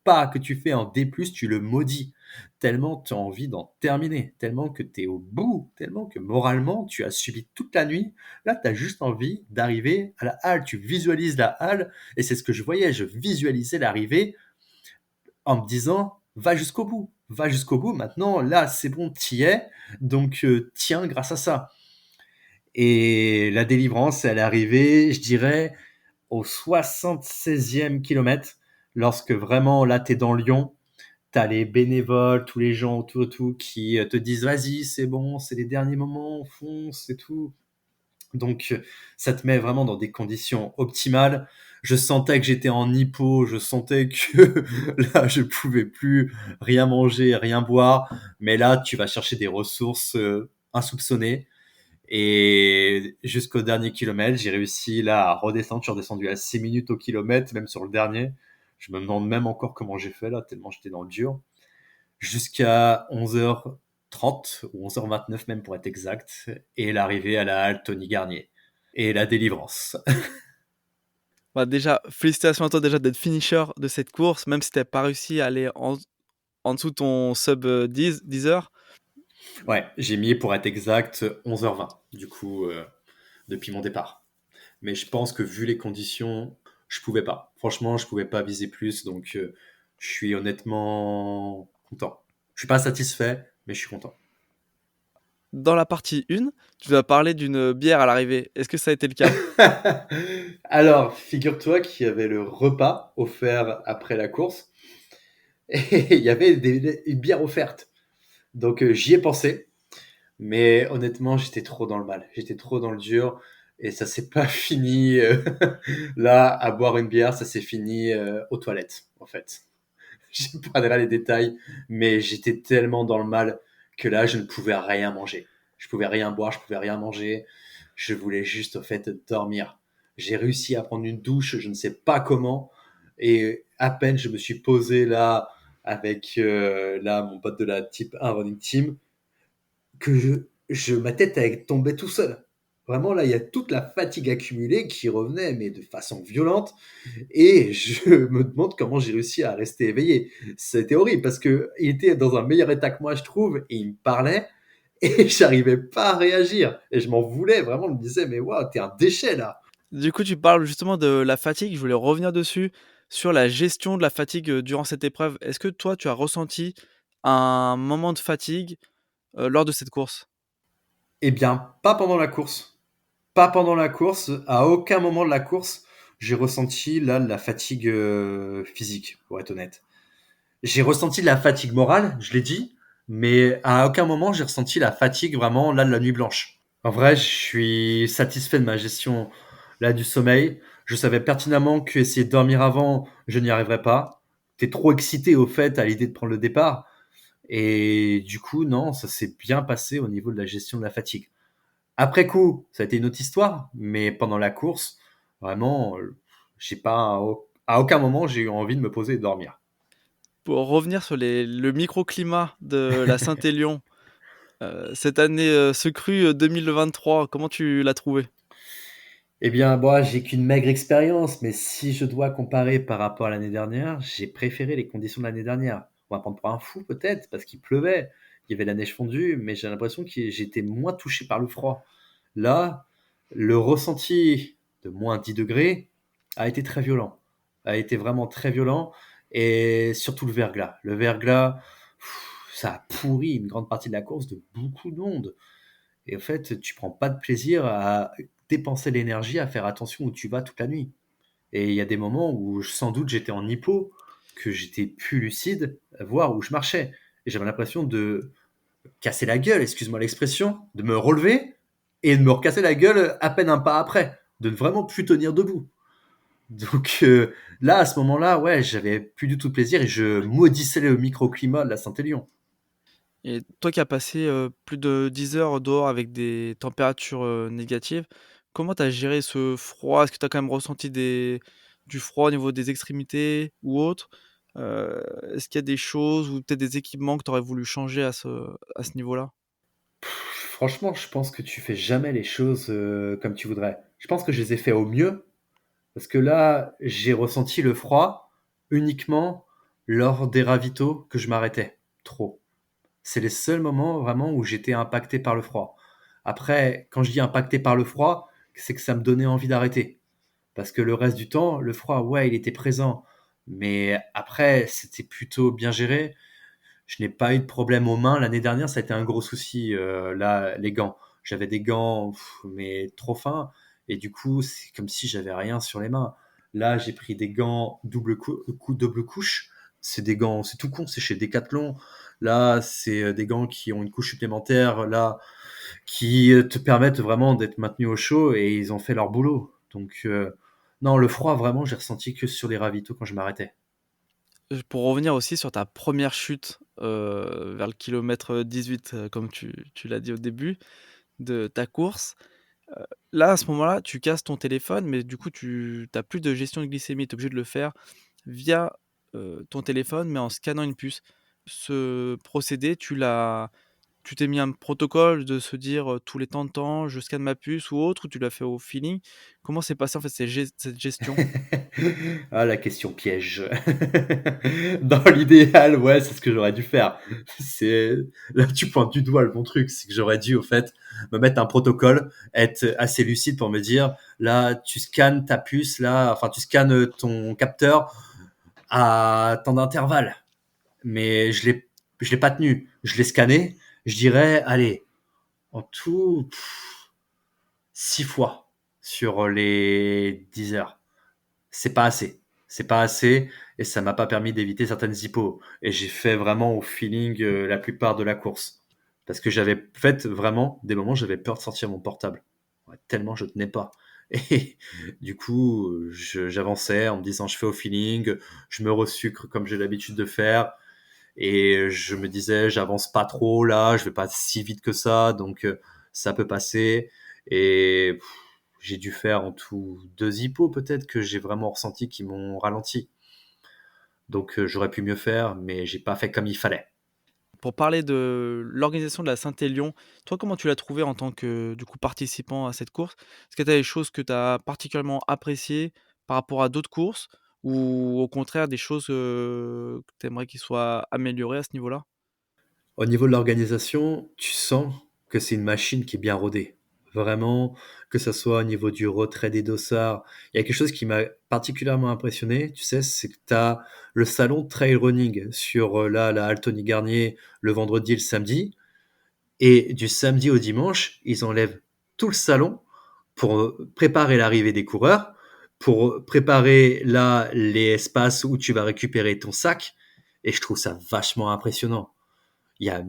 pas que tu fais en D+, tu le maudis. Tellement tu as envie d'en terminer. Tellement que tu es au bout. Tellement que moralement, tu as subi toute la nuit. Là, tu as juste envie d'arriver à la halle. Tu visualises la halle. Et c'est ce que je voyais. Je visualisais l'arrivée en me disant va jusqu'au bout, va jusqu'au bout. Maintenant, là, c'est bon, t'y es. Donc, tiens, grâce à ça. Et la délivrance, elle est arrivée, je dirais, au 76e kilomètre, lorsque vraiment, là, t'es dans Lyon, t'as les bénévoles, tous les gens autour de tout qui te disent vas-y, c'est bon, c'est les derniers moments, on fonce et tout. Donc, ça te met vraiment dans des conditions optimales. Je sentais que j'étais en hypo, je sentais que là, je pouvais plus rien manger, rien boire. Mais là, tu vas chercher des ressources insoupçonnées. Et jusqu'au dernier kilomètre, j'ai réussi là à redescendre. Je suis redescendu à 6 minutes au kilomètre, même sur le dernier. Je me demande même encore comment j'ai fait là, tellement j'étais dans le dur. Jusqu'à 11h30 ou 11h29 même pour être exact, et l'arrivée à la halte Tony Garnier et la délivrance. Bah déjà, félicitations à toi déjà d'être finisher de cette course, même si t'as pas réussi à aller en dessous de ton sub 10 heures. Ouais, j'ai mis pour être exact 11h20 du coup depuis mon départ. Mais je pense que vu les conditions, je pouvais pas. Franchement, je pouvais pas viser plus, donc je suis honnêtement content. Je suis pas satisfait, mais je suis content. Dans la partie 1, tu vas parler d'une bière à l'arrivée. Est-ce que ça a été le cas? Alors, figure-toi qu'il y avait le repas offert après la course et il y avait une bière offerte. Donc, j'y ai pensé, mais honnêtement, j'étais trop dans le mal. J'étais trop dans le dur et ça s'est pas fini là à boire une bière, ça s'est fini aux toilettes, en fait. Je pas les détails, mais j'étais tellement dans le mal que là, je ne pouvais rien manger. Je pouvais rien boire, je pouvais rien manger. Je voulais juste, au fait, dormir. J'ai réussi à prendre une douche, je ne sais pas comment. Et à peine je me suis posé là avec là mon pote de la type 1 running team que ma tête est tombée tout seul. Vraiment là, il y a toute la fatigue accumulée qui revenait mais de façon violente et je me demande comment j'ai réussi à rester éveillé. C'était horrible parce que il était dans un meilleur état que moi, je trouve, et il me parlait et j'arrivais pas à réagir. Et je m'en voulais, vraiment, je me disais, mais waouh, t'es un déchet là. Du coup, tu parles justement de la fatigue. Je voulais revenir dessus, sur la gestion de la fatigue durant cette épreuve. Est-ce que toi, tu as ressenti un moment de fatigue lors de cette course? Eh bien, pas pendant la course. Pas pendant la course. À aucun moment de la course, j'ai ressenti là la fatigue physique, pour être honnête. J'ai ressenti de la fatigue morale, je l'ai dit, mais à aucun moment j'ai ressenti la fatigue vraiment là de la nuit blanche. En vrai, je suis satisfait de ma gestion là du sommeil. Je savais pertinemment que essayer de dormir avant, je n'y arriverais pas. T'es trop excité au fait à l'idée de prendre le départ. Et du coup, non, ça s'est bien passé au niveau de la gestion de la fatigue. Après coup, ça a été une autre histoire, mais pendant la course, vraiment, j'ai pas, à aucun moment j'ai eu envie de me poser et de dormir. Pour revenir sur le microclimat de la Saint-Élion, cette année secrue 2023, comment tu l'as trouvé? Eh bien, moi, j'ai qu'une maigre expérience, mais si je dois comparer par rapport à l'année dernière, j'ai préféré les conditions de l'année dernière. On va prendre pour un fou peut-être, parce qu'il pleuvait, il y avait la neige fondue, mais j'ai l'impression que j'étais moins touché par le froid. Là, le ressenti de moins 10 degrés a été très violent, a été vraiment très violent, et surtout le verglas. Le verglas, ça a pourri une grande partie de la course de beaucoup de monde. Et en fait, tu prends pas de plaisir à dépenser l'énergie à faire attention où tu vas toute la nuit. Et il y a des moments où sans doute j'étais en hypo, que j'étais plus lucide, voire où je marchais. Et j'avais l'impression de casser la gueule, excuse-moi l'expression, de me relever et de me recasser la gueule à peine un pas après, de ne vraiment plus tenir debout. Donc là, à ce moment-là, ouais, j'avais plus du tout de plaisir et je maudissais le microclimat de la Saint-Élion. Et toi qui as passé plus de 10 heures dehors avec des températures négatives, comment tu as géré ce froid? Est-ce que tu as quand même ressenti du froid au niveau des extrémités ou autre? Est-ce qu'il y a des choses ou peut-être des équipements que tu aurais voulu changer à ce niveau-là? Franchement, je pense que tu fais jamais les choses comme tu voudrais. Je pense que je les ai fait au mieux, parce que là, j'ai ressenti le froid uniquement lors des ravitaux que je m'arrêtais trop. C'est les seuls moments vraiment où j'étais impacté par le froid. Après, quand je dis impacté par le froid, c'est que ça me donnait envie d'arrêter. Parce que le reste du temps, le froid, ouais, il était présent. Mais après, c'était plutôt bien géré. Je n'ai pas eu de problème aux mains. L'année dernière, ça a été un gros souci, là, les gants. J'avais des gants, mais trop fins. Et du coup, c'est comme si j'avais rien sur les mains. Là, j'ai pris des gants double couche. C'est des gants, c'est tout con, c'est chez Decathlon. Là, c'est des gants qui ont une couche supplémentaire, là, qui te permettent vraiment d'être maintenu au chaud et ils ont fait leur boulot. Donc, non, le froid, vraiment, j'ai ressenti que sur les ravitaux quand je m'arrêtais. Pour revenir aussi sur ta première chute vers le kilomètre 18, comme tu l'as dit au début de ta course. Là, à ce moment-là, tu casses ton téléphone, mais du coup, tu as plus de gestion de glycémie. Tu es obligé de le faire via, ton téléphone, mais en scannant une puce. Ce procédé, tu t'es mis un protocole de se dire, tous les temps de temps, je scanne ma puce ou autre, ou tu l'as fait au feeling? Comment s'est passée, en fait, cette gestion? Ah, la question piège. Dans l'idéal, ouais, c'est ce que j'aurais dû faire. C'est là, tu pointes du doigt le bon truc, c'est que j'aurais dû, au fait, me mettre un protocole, être assez lucide pour me dire, là, tu scannes ta puce, là, enfin, tu scannes ton capteur à tant d'intervalle. Mais je l'ai pas tenu. Je l'ai scanné. Je dirais, allez, En tout, 6 fois sur les 10 heures. C'est pas assez. C'est pas assez et ça m'a pas permis d'éviter certaines hippos. Et j'ai fait vraiment au feeling la plupart de la course. Parce que j'avais fait vraiment des moments, j'avais peur de sortir mon portable. Ouais, tellement je tenais pas. Et du coup, j'avançais en me disant je fais au feeling, je me resucre comme j'ai l'habitude de faire. Et je me disais, j'avance pas trop là, je vais pas si vite que ça, donc ça peut passer. Et j'ai dû faire en tout 2 hippos peut-être que j'ai vraiment ressenti qui m'ont ralenti. Donc j'aurais pu mieux faire, mais j'ai pas fait comme il fallait. Pour parler de l'organisation de la Saint-Élion, toi, comment tu l'as trouvé en tant que, du coup, participant à cette course? Est-ce que tu as des choses que tu as particulièrement appréciées par rapport à d'autres courses ou au contraire des choses, que tu aimerais qu'ils soient améliorées à ce niveau-là? Au niveau de l'organisation, tu sens que c'est une machine qui est bien rodée. Vraiment, que ça soit au niveau du retrait des dossards. Il y a quelque chose qui m'a particulièrement impressionné, tu sais, c'est que tu as le salon trail running sur là, la halle Tony Garnier le vendredi et le samedi. Et du samedi au dimanche, ils enlèvent tout le salon pour préparer l'arrivée des coureurs, pour préparer là les espaces où tu vas récupérer ton sac. Et je trouve ça vachement impressionnant. Il y a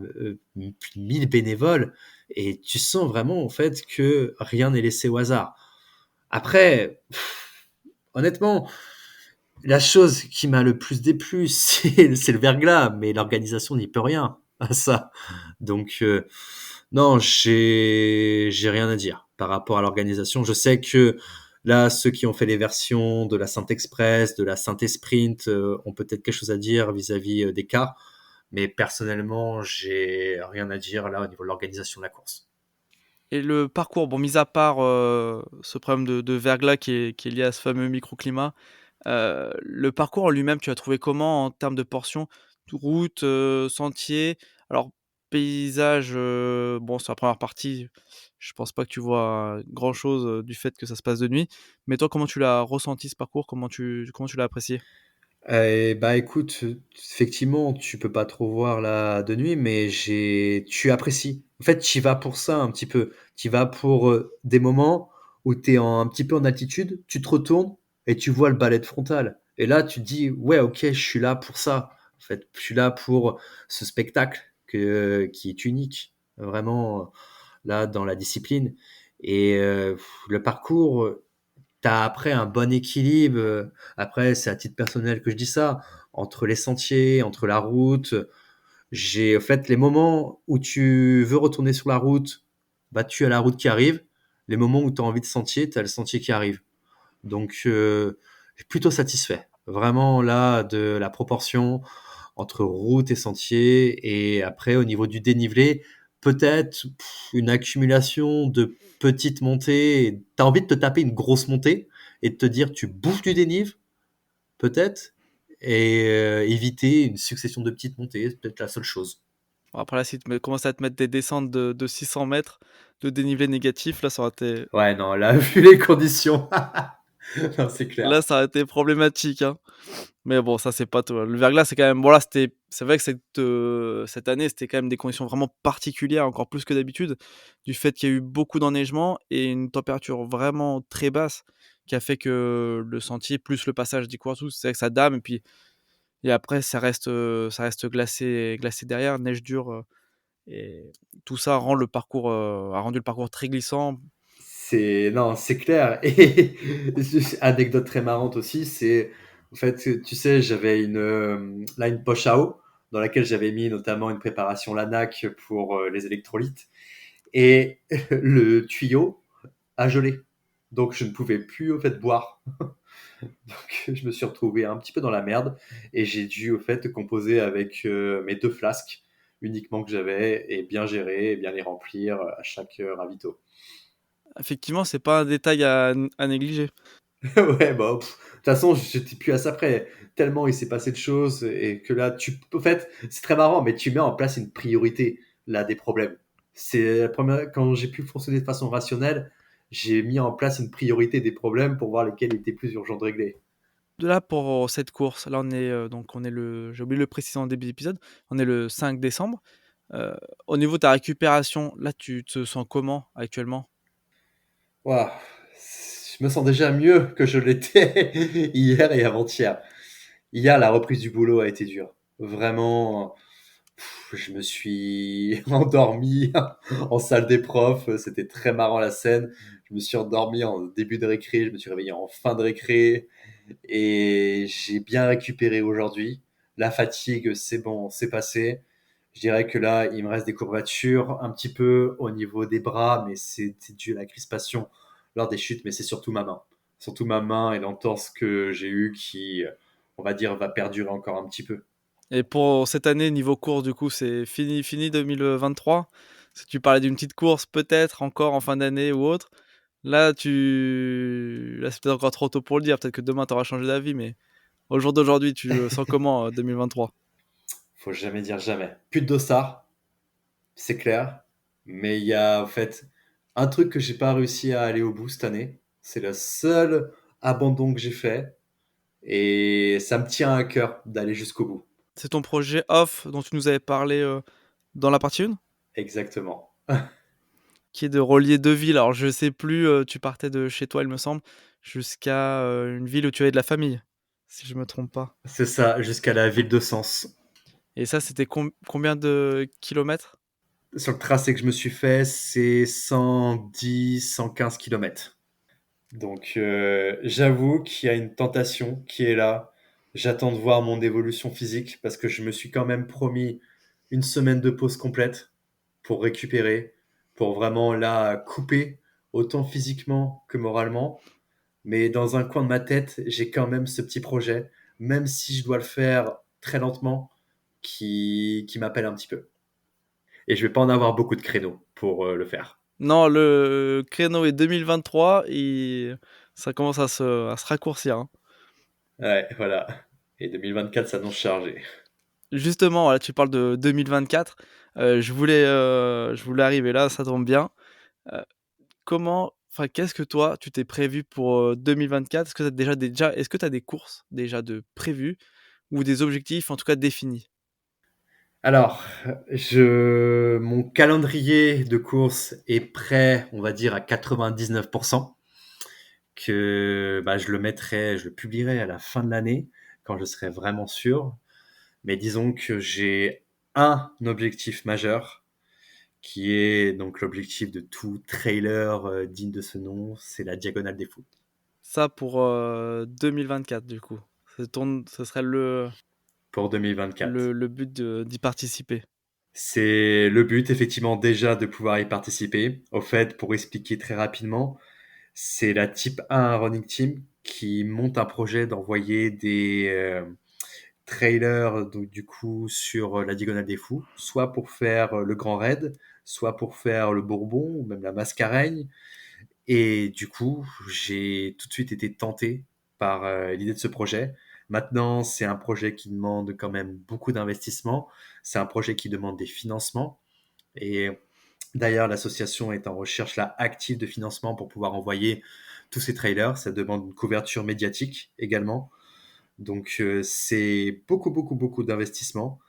1000 bénévoles et tu sens vraiment en fait que rien n'est laissé au hasard. Après, honnêtement, la chose qui m'a le plus déplu, c'est le verglas, mais l'organisation n'y peut rien à ça. Donc, non, j'ai rien à dire par rapport à l'organisation. Je sais que là, ceux qui ont fait les versions de la Sainte Express, de la Sainte Sprint, ont peut-être quelque chose à dire vis-à-vis des cas. Mais personnellement, j'ai rien à dire là au niveau de l'organisation de la course. Et le parcours, bon, mis à part, ce problème de verglas qui est lié à ce fameux microclimat, le parcours en lui-même, tu as trouvé comment en termes de portions? De route, sentier? Alors paysage, bon, sur la première partie, je pense pas que tu vois grand-chose, du fait que ça se passe de nuit. Mais toi, comment tu l'as ressenti ce parcours? Comment tu l'as apprécié? Bah écoute, effectivement, tu peux pas trop voir là de nuit, mais tu apprécies. En fait, tu y vas pour ça un petit peu. Tu y vas pour des moments où tu es un petit peu en altitude, tu te retournes et tu vois le balai de frontal. Et là, tu te dis, ouais, ok, je suis là pour ça. En fait, je suis là pour ce spectacle qui est unique, vraiment, là, dans la discipline. Et le parcours, tu as après un bon équilibre. Après, c'est à titre personnel que je dis ça, entre les sentiers, entre la route. J'ai, en fait, les moments où tu veux retourner sur la route, bah, tu as la route qui arrive. Les moments où tu as envie de sentier, tu as le sentier qui arrive. Donc, je suis plutôt satisfait. Vraiment, là, de la proportion entre route et sentier. Et après, au niveau du dénivelé, peut-être une accumulation de petites montées. Tu as envie de te taper une grosse montée et de te dire, tu bouffes du dénive, peut-être, et éviter une succession de petites montées. C'est peut-être la seule chose. Bon, après là, si tu commences à te mettre des descentes de 600 mètres de dénivelé négatif, là, ça aurait été Ouais, non, là, vu les conditions, non, c'est clair. problématique, hein. Mais bon, ça, c'est pas tout. Le verglas, c'est quand même bon là, c'est vrai que cette année, c'était quand même des conditions vraiment particulières, encore plus que d'habitude, du fait qu'il y a eu beaucoup d'enneigement et une température vraiment très basse qui a fait que le sentier plus le passage d'Iquartus, c'est vrai que ça dame et après ça reste glacé derrière, neige dure, et tout ça rend le parcours, a rendu le parcours très glissant. Non, c'est clair. Et anecdote très marrante aussi, c'est en fait, tu sais, j'avais là une poche à eau dans laquelle j'avais mis notamment une préparation Lanac pour les électrolytes et le tuyau a gelé. Donc je ne pouvais plus au fait boire. Donc je me suis retrouvé un petit peu dans la merde et j'ai dû au fait composer avec mes 2 flasques uniquement que j'avais et bien gérer et bien les remplir à chaque ravito. Effectivement, c'est pas un détail à négliger. Ouais, bah, de toute façon, j'étais plus à ça près. Tellement il s'est passé de choses et que là, en fait, c'est très marrant, mais tu mets en place une priorité, là, des problèmes. C'est la première, quand j'ai pu fonctionner de façon rationnelle, j'ai mis en place une priorité des problèmes pour voir lesquels étaient plus urgents de régler. De là pour cette course, là on est, donc on est le j'ai oublié de le préciser en début d'épisode, on est le 5 décembre. Heu, Au niveau de ta récupération, là, tu te sens comment actuellement? Waouh, je me sens déjà mieux que je l'étais hier et avant-hier. Hier, la reprise du boulot a été dure. Vraiment, je me suis endormi en salle des profs. C'était très marrant la scène. Je me suis endormi en début de récré, je me suis réveillé en fin de récré et j'ai bien récupéré aujourd'hui. La fatigue, c'est bon, c'est passé. Je dirais que là, il me reste des courbatures un petit peu au niveau des bras, mais c'est dû à la crispation lors des chutes, mais c'est surtout ma main. Surtout ma main et l'entorse que j'ai eue qui, on va dire, va perdurer encore un petit peu. Et pour cette année, niveau course, du coup, c'est fini 2023? Si tu parlais d'une petite course peut-être encore en fin d'année ou autre. Là, c'est peut-être encore trop tôt pour le dire. Peut-être que demain, tu auras changé d'avis, mais au jour d'aujourd'hui, tu le sens comment, 2023? Faut jamais dire jamais. Plus de dossard, c'est clair. Mais il y a en fait un truc que j'ai pas réussi à aller au bout cette année. C'est le seul abandon que j'ai fait. Et ça me tient à cœur d'aller jusqu'au bout. C'est ton projet off dont tu nous avais parlé, dans la partie 1? Exactement. Qui est de relier 2 villes. Alors je sais plus, tu partais de chez toi, il me semble, jusqu'à, une ville où tu avais de la famille, si je me trompe pas. C'est ça, jusqu'à la ville de Sens. Et ça, c'était combien de kilomètres? Sur le tracé que je me suis fait, c'est 110, 115 km. Donc j'avoue qu'il y a une tentation qui est là. J'attends de voir mon évolution physique parce que je me suis quand même promis une semaine de pause complète pour récupérer, pour vraiment là couper autant physiquement que moralement. Mais dans un coin de ma tête, j'ai quand même ce petit projet, même si je dois le faire très lentement, qui m'appelle un petit peu. Et je vais pas en avoir beaucoup de créneaux pour le faire. Non, le créneau est 2023 et ça commence à se raccourcir, hein. Ouais, voilà. Et 2024 s'annonce chargé. Justement, voilà, tu parles de 2024, je voulais arriver là, ça tombe bien. Heu, qu'est-ce que toi, tu t'es prévu pour, 2024? Est-ce que tu as est-ce que tu as des courses déjà de prévues ou des objectifs en tout cas définis? Alors, mon calendrier de course est prêt, on va dire, à 99%, que bah, je le publierai à la fin de l'année, quand je serai vraiment sûr. Mais disons que j'ai un objectif majeur, qui est donc l'objectif de tout trailer digne de ce nom, c'est la Diagonale des Fous. Ça pour, 2024 du coup? Ce serait Pour 2024. le but d'y participer? C'est le but, effectivement, déjà de pouvoir y participer. Au fait, pour expliquer très rapidement, c'est la Type 1 Running Team qui monte un projet d'envoyer des trailers donc, du coup, sur la Diagonale des Fous, soit pour faire le Grand Raid, soit pour faire le Bourbon ou même la Mascareigne. Et du coup, j'ai tout de suite été tenté par l'idée de ce projet. Maintenant, c'est un projet qui demande quand même beaucoup d'investissement. C'est un projet qui demande des financements. Et d'ailleurs, l'association est en recherche là active de financement pour pouvoir envoyer tous ces trailers. Ça demande une couverture médiatique également. Donc, c'est beaucoup, beaucoup, beaucoup d'investissement.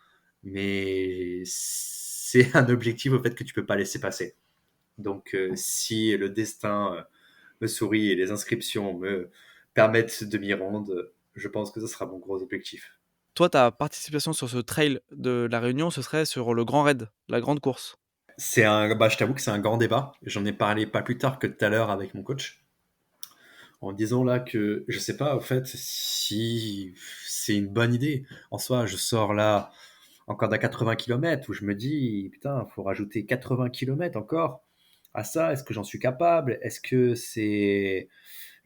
Mais c'est un objectif au fait que tu peux pas laisser passer. Donc, si le destin me sourit et les inscriptions me permettent de m'y rendre, je pense que ce sera mon gros objectif. Toi, ta participation sur ce trail de La Réunion, ce serait sur le Grand Raid, la grande course? Je t'avoue que c'est un grand débat. J'en ai parlé pas plus tard que tout à l'heure avec mon coach, en disant là que je sais pas, au fait, si c'est une bonne idée. En soi, je sors là encore d'à 80 km où je me dis, putain, faut rajouter 80 km encore à ça. Est-ce que j'en suis capable? Est-ce que c'est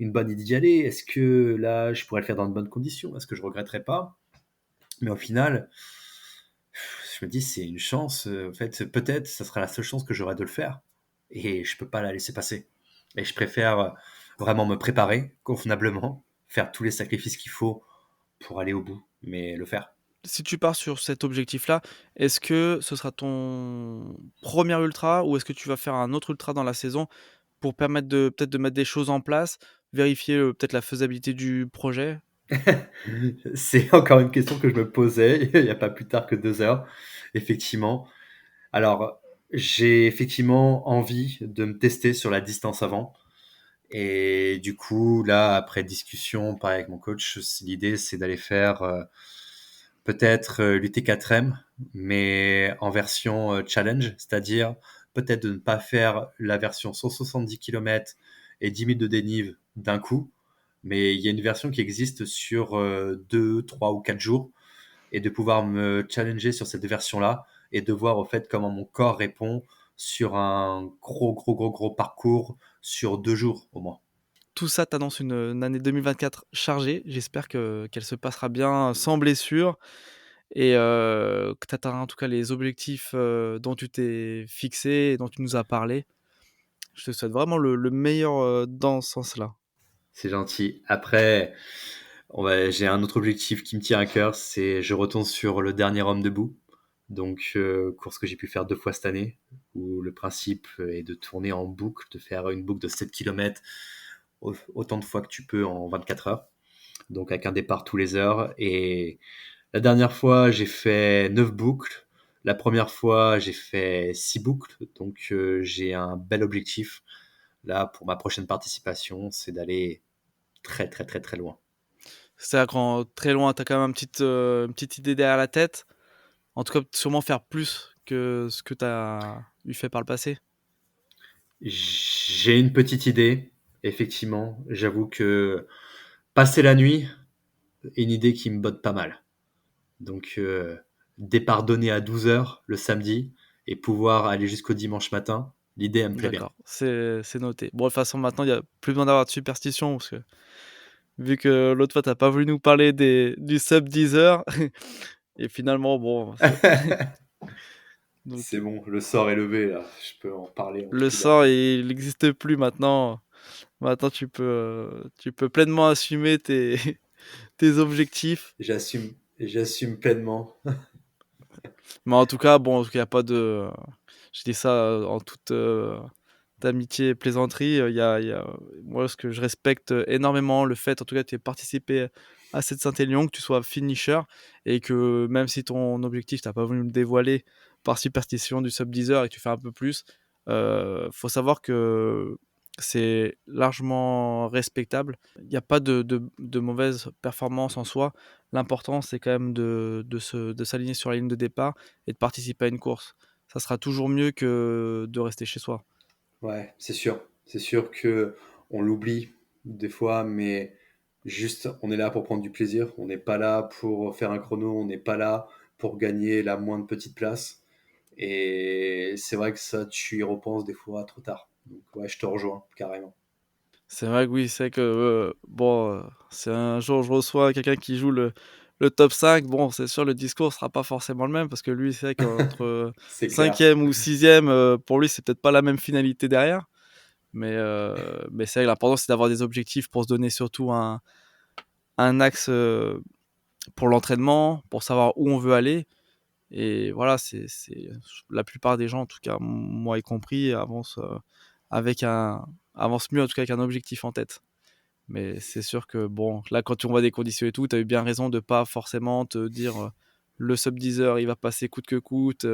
une bonne idée d'y aller? Est-ce que là, je pourrais le faire dans de bonnes conditions? Est-ce que je regretterais pas? Mais au final, je me dis, c'est une chance. En fait, peut-être, ça sera la seule chance que j'aurai de le faire. Et je peux pas la laisser passer. Et je préfère vraiment me préparer convenablement, faire tous les sacrifices qu'il faut pour aller au bout, mais le faire. Si tu pars sur cet objectif-là, est-ce que ce sera ton premier ultra ou est-ce que tu vas faire un autre ultra dans la saison pour permettre de peut-être de mettre des choses en place, vérifier, peut-être la faisabilité du projet? C'est encore une question que je me posais il n'y a pas plus tard que 2 heures. Effectivement, Alors, j'ai effectivement envie de me tester sur la distance avant. Et du coup, là, après discussion, pareil avec mon coach, l'idée, c'est d'aller faire peut-être l'UT4M, mais en version challenge, c'est-à-dire peut-être de ne pas faire la version 170 km et 10 000 de dénive d'un coup, mais il y a une version qui existe sur 2, 3 ou 4 jours, et de pouvoir me challenger sur cette version-là, et de voir au fait comment mon corps répond sur un gros parcours sur 2 jours au moins. Tout ça t'annonce une année 2024 chargée. J'espère qu'elle se passera bien sans blessure et que tu atteindras en tout cas les objectifs dont tu t'es fixé et dont tu nous as parlé. Je te souhaite vraiment le meilleur dans ce sens-là. C'est gentil. Après, j'ai un autre objectif qui me tient à cœur, c'est je retourne sur le dernier homme debout. Donc, course que j'ai pu faire 2 fois cette année, où le principe est de tourner en boucle, de faire une boucle de 7 km autant de fois que tu peux en 24 heures. Donc, avec un départ tous les heures. Et la dernière fois, j'ai fait 9 boucles. La première fois, j'ai fait 6 boucles. Donc, j'ai un bel objectif. Là, pour ma prochaine participation, c'est d'aller très loin. C'est-à-dire qu'en très loin, tu as quand même une petite idée derrière la tête. En tout cas, sûrement faire plus que ce que tu as eu fait par le passé. J'ai une petite idée, effectivement. J'avoue que passer la nuit est une idée qui me botte pas mal. Donc, départ donné à 12 heures le samedi et pouvoir aller jusqu'au dimanche matin, l'idée, elle me plaît bien. D'accord, c'est noté. Bon, de toute façon, maintenant, il n'y a plus besoin d'avoir de superstition parce que vu que l'autre fois, tu n'as pas voulu nous parler du sub 10 heures. Et finalement, bon, donc C'est bon, le sort est levé, là. Je peux en parler en le toute sang, liberté. il n'existe plus maintenant. Maintenant, tu peux pleinement assumer tes objectifs. J'assume pleinement. Mais en tout cas, bon, il n'y a pas de. Je dis ça en toute amitié et plaisanterie. Moi, ce que je respecte énormément, le fait, en tout cas, que tu aies participé à cette Saint-Élion, que tu sois finisher et que même si ton objectif, tu n'as pas voulu me dévoiler par superstition du sub 10 heures et que tu fais un peu plus, faut savoir que c'est largement respectable. Il n'y a pas de mauvaise performance en soi. L'important, c'est quand même de s'aligner sur la ligne de départ et de participer à une course. Ça sera toujours mieux que de rester chez soi. Ouais, c'est sûr. C'est sûr que on l'oublie des fois, mais juste, on est là pour prendre du plaisir. On n'est pas là pour faire un chrono. On n'est pas là pour gagner la moindre petite place. Et c'est vrai que ça, tu y repenses des fois trop tard. Donc ouais, je te rejoins carrément. C'est vrai que oui, c'est que bon, si un jour je reçois quelqu'un qui joue le top 5, bon, c'est sûr, le discours sera pas forcément le même parce que lui, c'est qu'entre C'est clair. 5e ou 6e, pour lui, c'est peut-être pas la même finalité derrière. Mais c'est vrai que l'important, c'est d'avoir des objectifs pour se donner surtout un axe pour l'entraînement, pour savoir où on veut aller. Et voilà, la plupart des gens, en tout cas moi y compris, avancent mieux en tout cas avec un objectif en tête. Mais c'est sûr que bon, là quand on voit des conditions et tout, tu as eu bien raison de pas forcément te dire le sub 10 heures, il va passer coûte que coûte,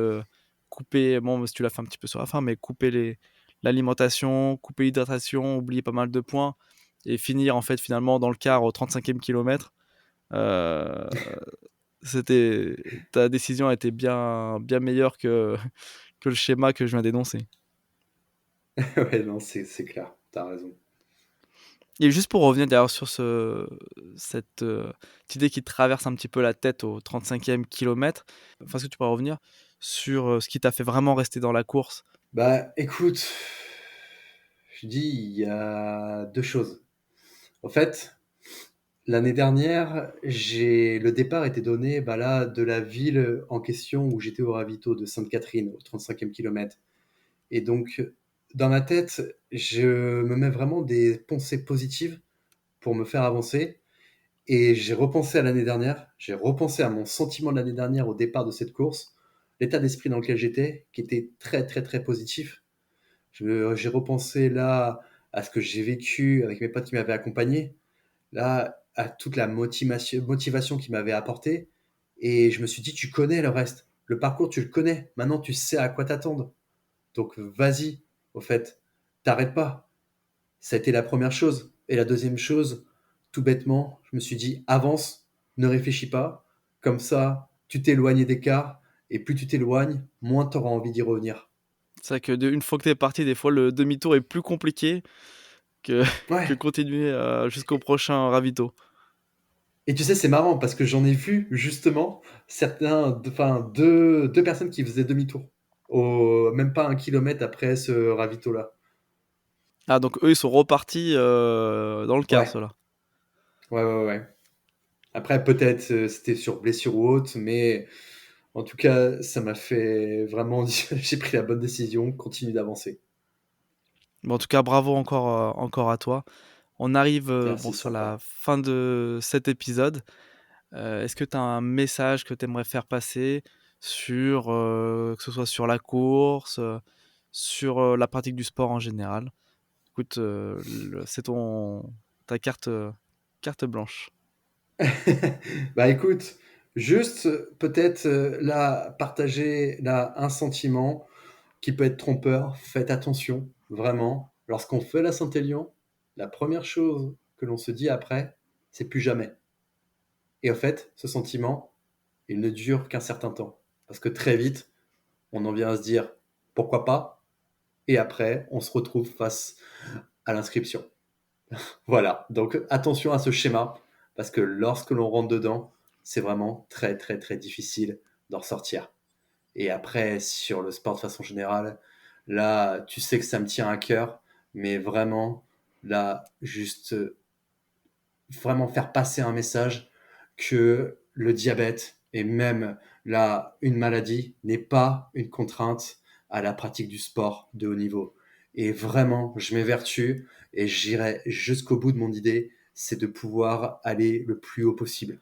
couper, bon, si tu l'as fait un petit peu sur la fin, mais couper l'alimentation, couper l'hydratation, oublier pas mal de points et finir en fait finalement dans le quart au 35e kilomètre. Euh, c'était Ta décision a été bien meilleure que le schéma que je viens d'énoncer. Ouais, non, c'est clair. T'as raison. Et juste pour revenir d'ailleurs sur cette idée qui traverse un petit peu la tête au 35e kilomètre, enfin, est-ce que tu pourrais revenir sur ce qui t'a fait vraiment rester dans la course? Bah, écoute, je dis, il y a deux choses. En fait, l'année dernière, le départ était donné bah là, de la ville en question où j'étais au ravito de Sainte-Catherine, au 35e kilomètre. Et donc, dans ma tête, je me mets vraiment des pensées positives pour me faire avancer. Et j'ai repensé à l'année dernière, j'ai repensé à mon sentiment de l'année dernière au départ de cette course, l'état d'esprit dans lequel j'étais, qui était très positif. J'ai repensé là à ce que j'ai vécu avec mes potes qui m'avaient accompagné, là à toute la motivation qui m'avait apporté. Et je me suis dit, tu connais le reste. le parcours, tu le connais. Maintenant, tu sais à quoi t'attendre. Donc, vas-y, au fait, t'arrêtes pas. Ça a été la première chose. Et la deuxième chose, tout bêtement, je me suis dit, avance, ne réfléchis pas. Comme ça, tu t'éloignes d'écart. Et plus tu t'éloignes, moins tu auras envie d'y revenir. C'est vrai que une fois que t'es parti, des fois le demi-tour est plus compliqué que, que Ouais. continuer jusqu'au prochain ravito. Et tu sais, c'est marrant parce que j'en ai vu justement deux personnes qui faisaient demi-tour. Même pas 1 kilomètre après ce ravito-là. Ah, donc eux, ils sont repartis dans le quart, Ouais, ceux-là. ouais. Après, peut-être c'était sur blessure ou autre, mais en tout cas, ça m'a fait vraiment. J'ai pris la bonne décision, continue d'avancer. Bon, en tout cas, bravo encore à toi. On arrive Merci, sur c'est la sympa. fin de cet épisode. Est-ce que tu as un message que tu aimerais faire passer sur, que ce soit sur la course, sur la pratique du sport en général? Écoute, c'est ta carte blanche. Bah écoute, juste peut-être là, partager là un sentiment qui peut être trompeur. Faites attention, vraiment. Lorsqu'on fait la Saint-Élion, la première chose que l'on se dit après, c'est plus jamais. Et en fait, ce sentiment, il ne dure qu'un certain temps. Parce que très vite, on en vient à se dire pourquoi pas, et après, on se retrouve face à l'inscription. Voilà, donc attention à ce schéma, parce que lorsque l'on rentre dedans, c'est vraiment très très très difficile d'en ressortir. Et après, sur le sport de façon générale, là, tu sais que ça me tient à cœur, mais vraiment, là, juste vraiment faire passer un message que le diabète et même là, une maladie n'est pas une contrainte à la pratique du sport de haut niveau. Et vraiment, je m'évertue et j'irai jusqu'au bout de mon idée, c'est de pouvoir aller le plus haut possible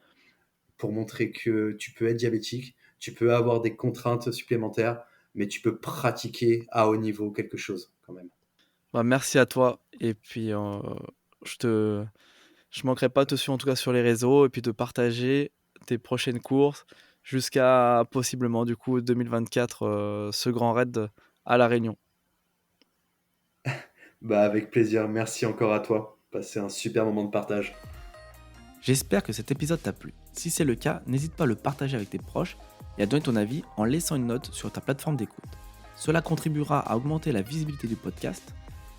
pour montrer que tu peux être diabétique, tu peux avoir des contraintes supplémentaires, mais tu peux pratiquer à haut niveau quelque chose quand même. Bah, merci à toi et puis, je te je manquerai pas de te suivre en tout cas sur les réseaux et puis de partager tes prochaines courses jusqu'à possiblement du coup 2024, ce grand raid à La Réunion. Bah avec plaisir, merci encore à toi. Passez un super moment de partage. J'espère que cet épisode t'a plu. Si c'est le cas, n'hésite pas à le partager avec tes proches et à donner ton avis en laissant une note sur ta plateforme d'écoute. Cela contribuera à augmenter la visibilité du podcast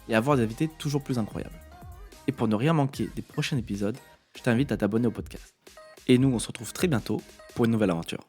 et à avoir des invités toujours plus incroyables. Et pour ne rien manquer des prochains épisodes, je t'invite à t'abonner au podcast. Et nous, on se retrouve très bientôt pour une nouvelle aventure.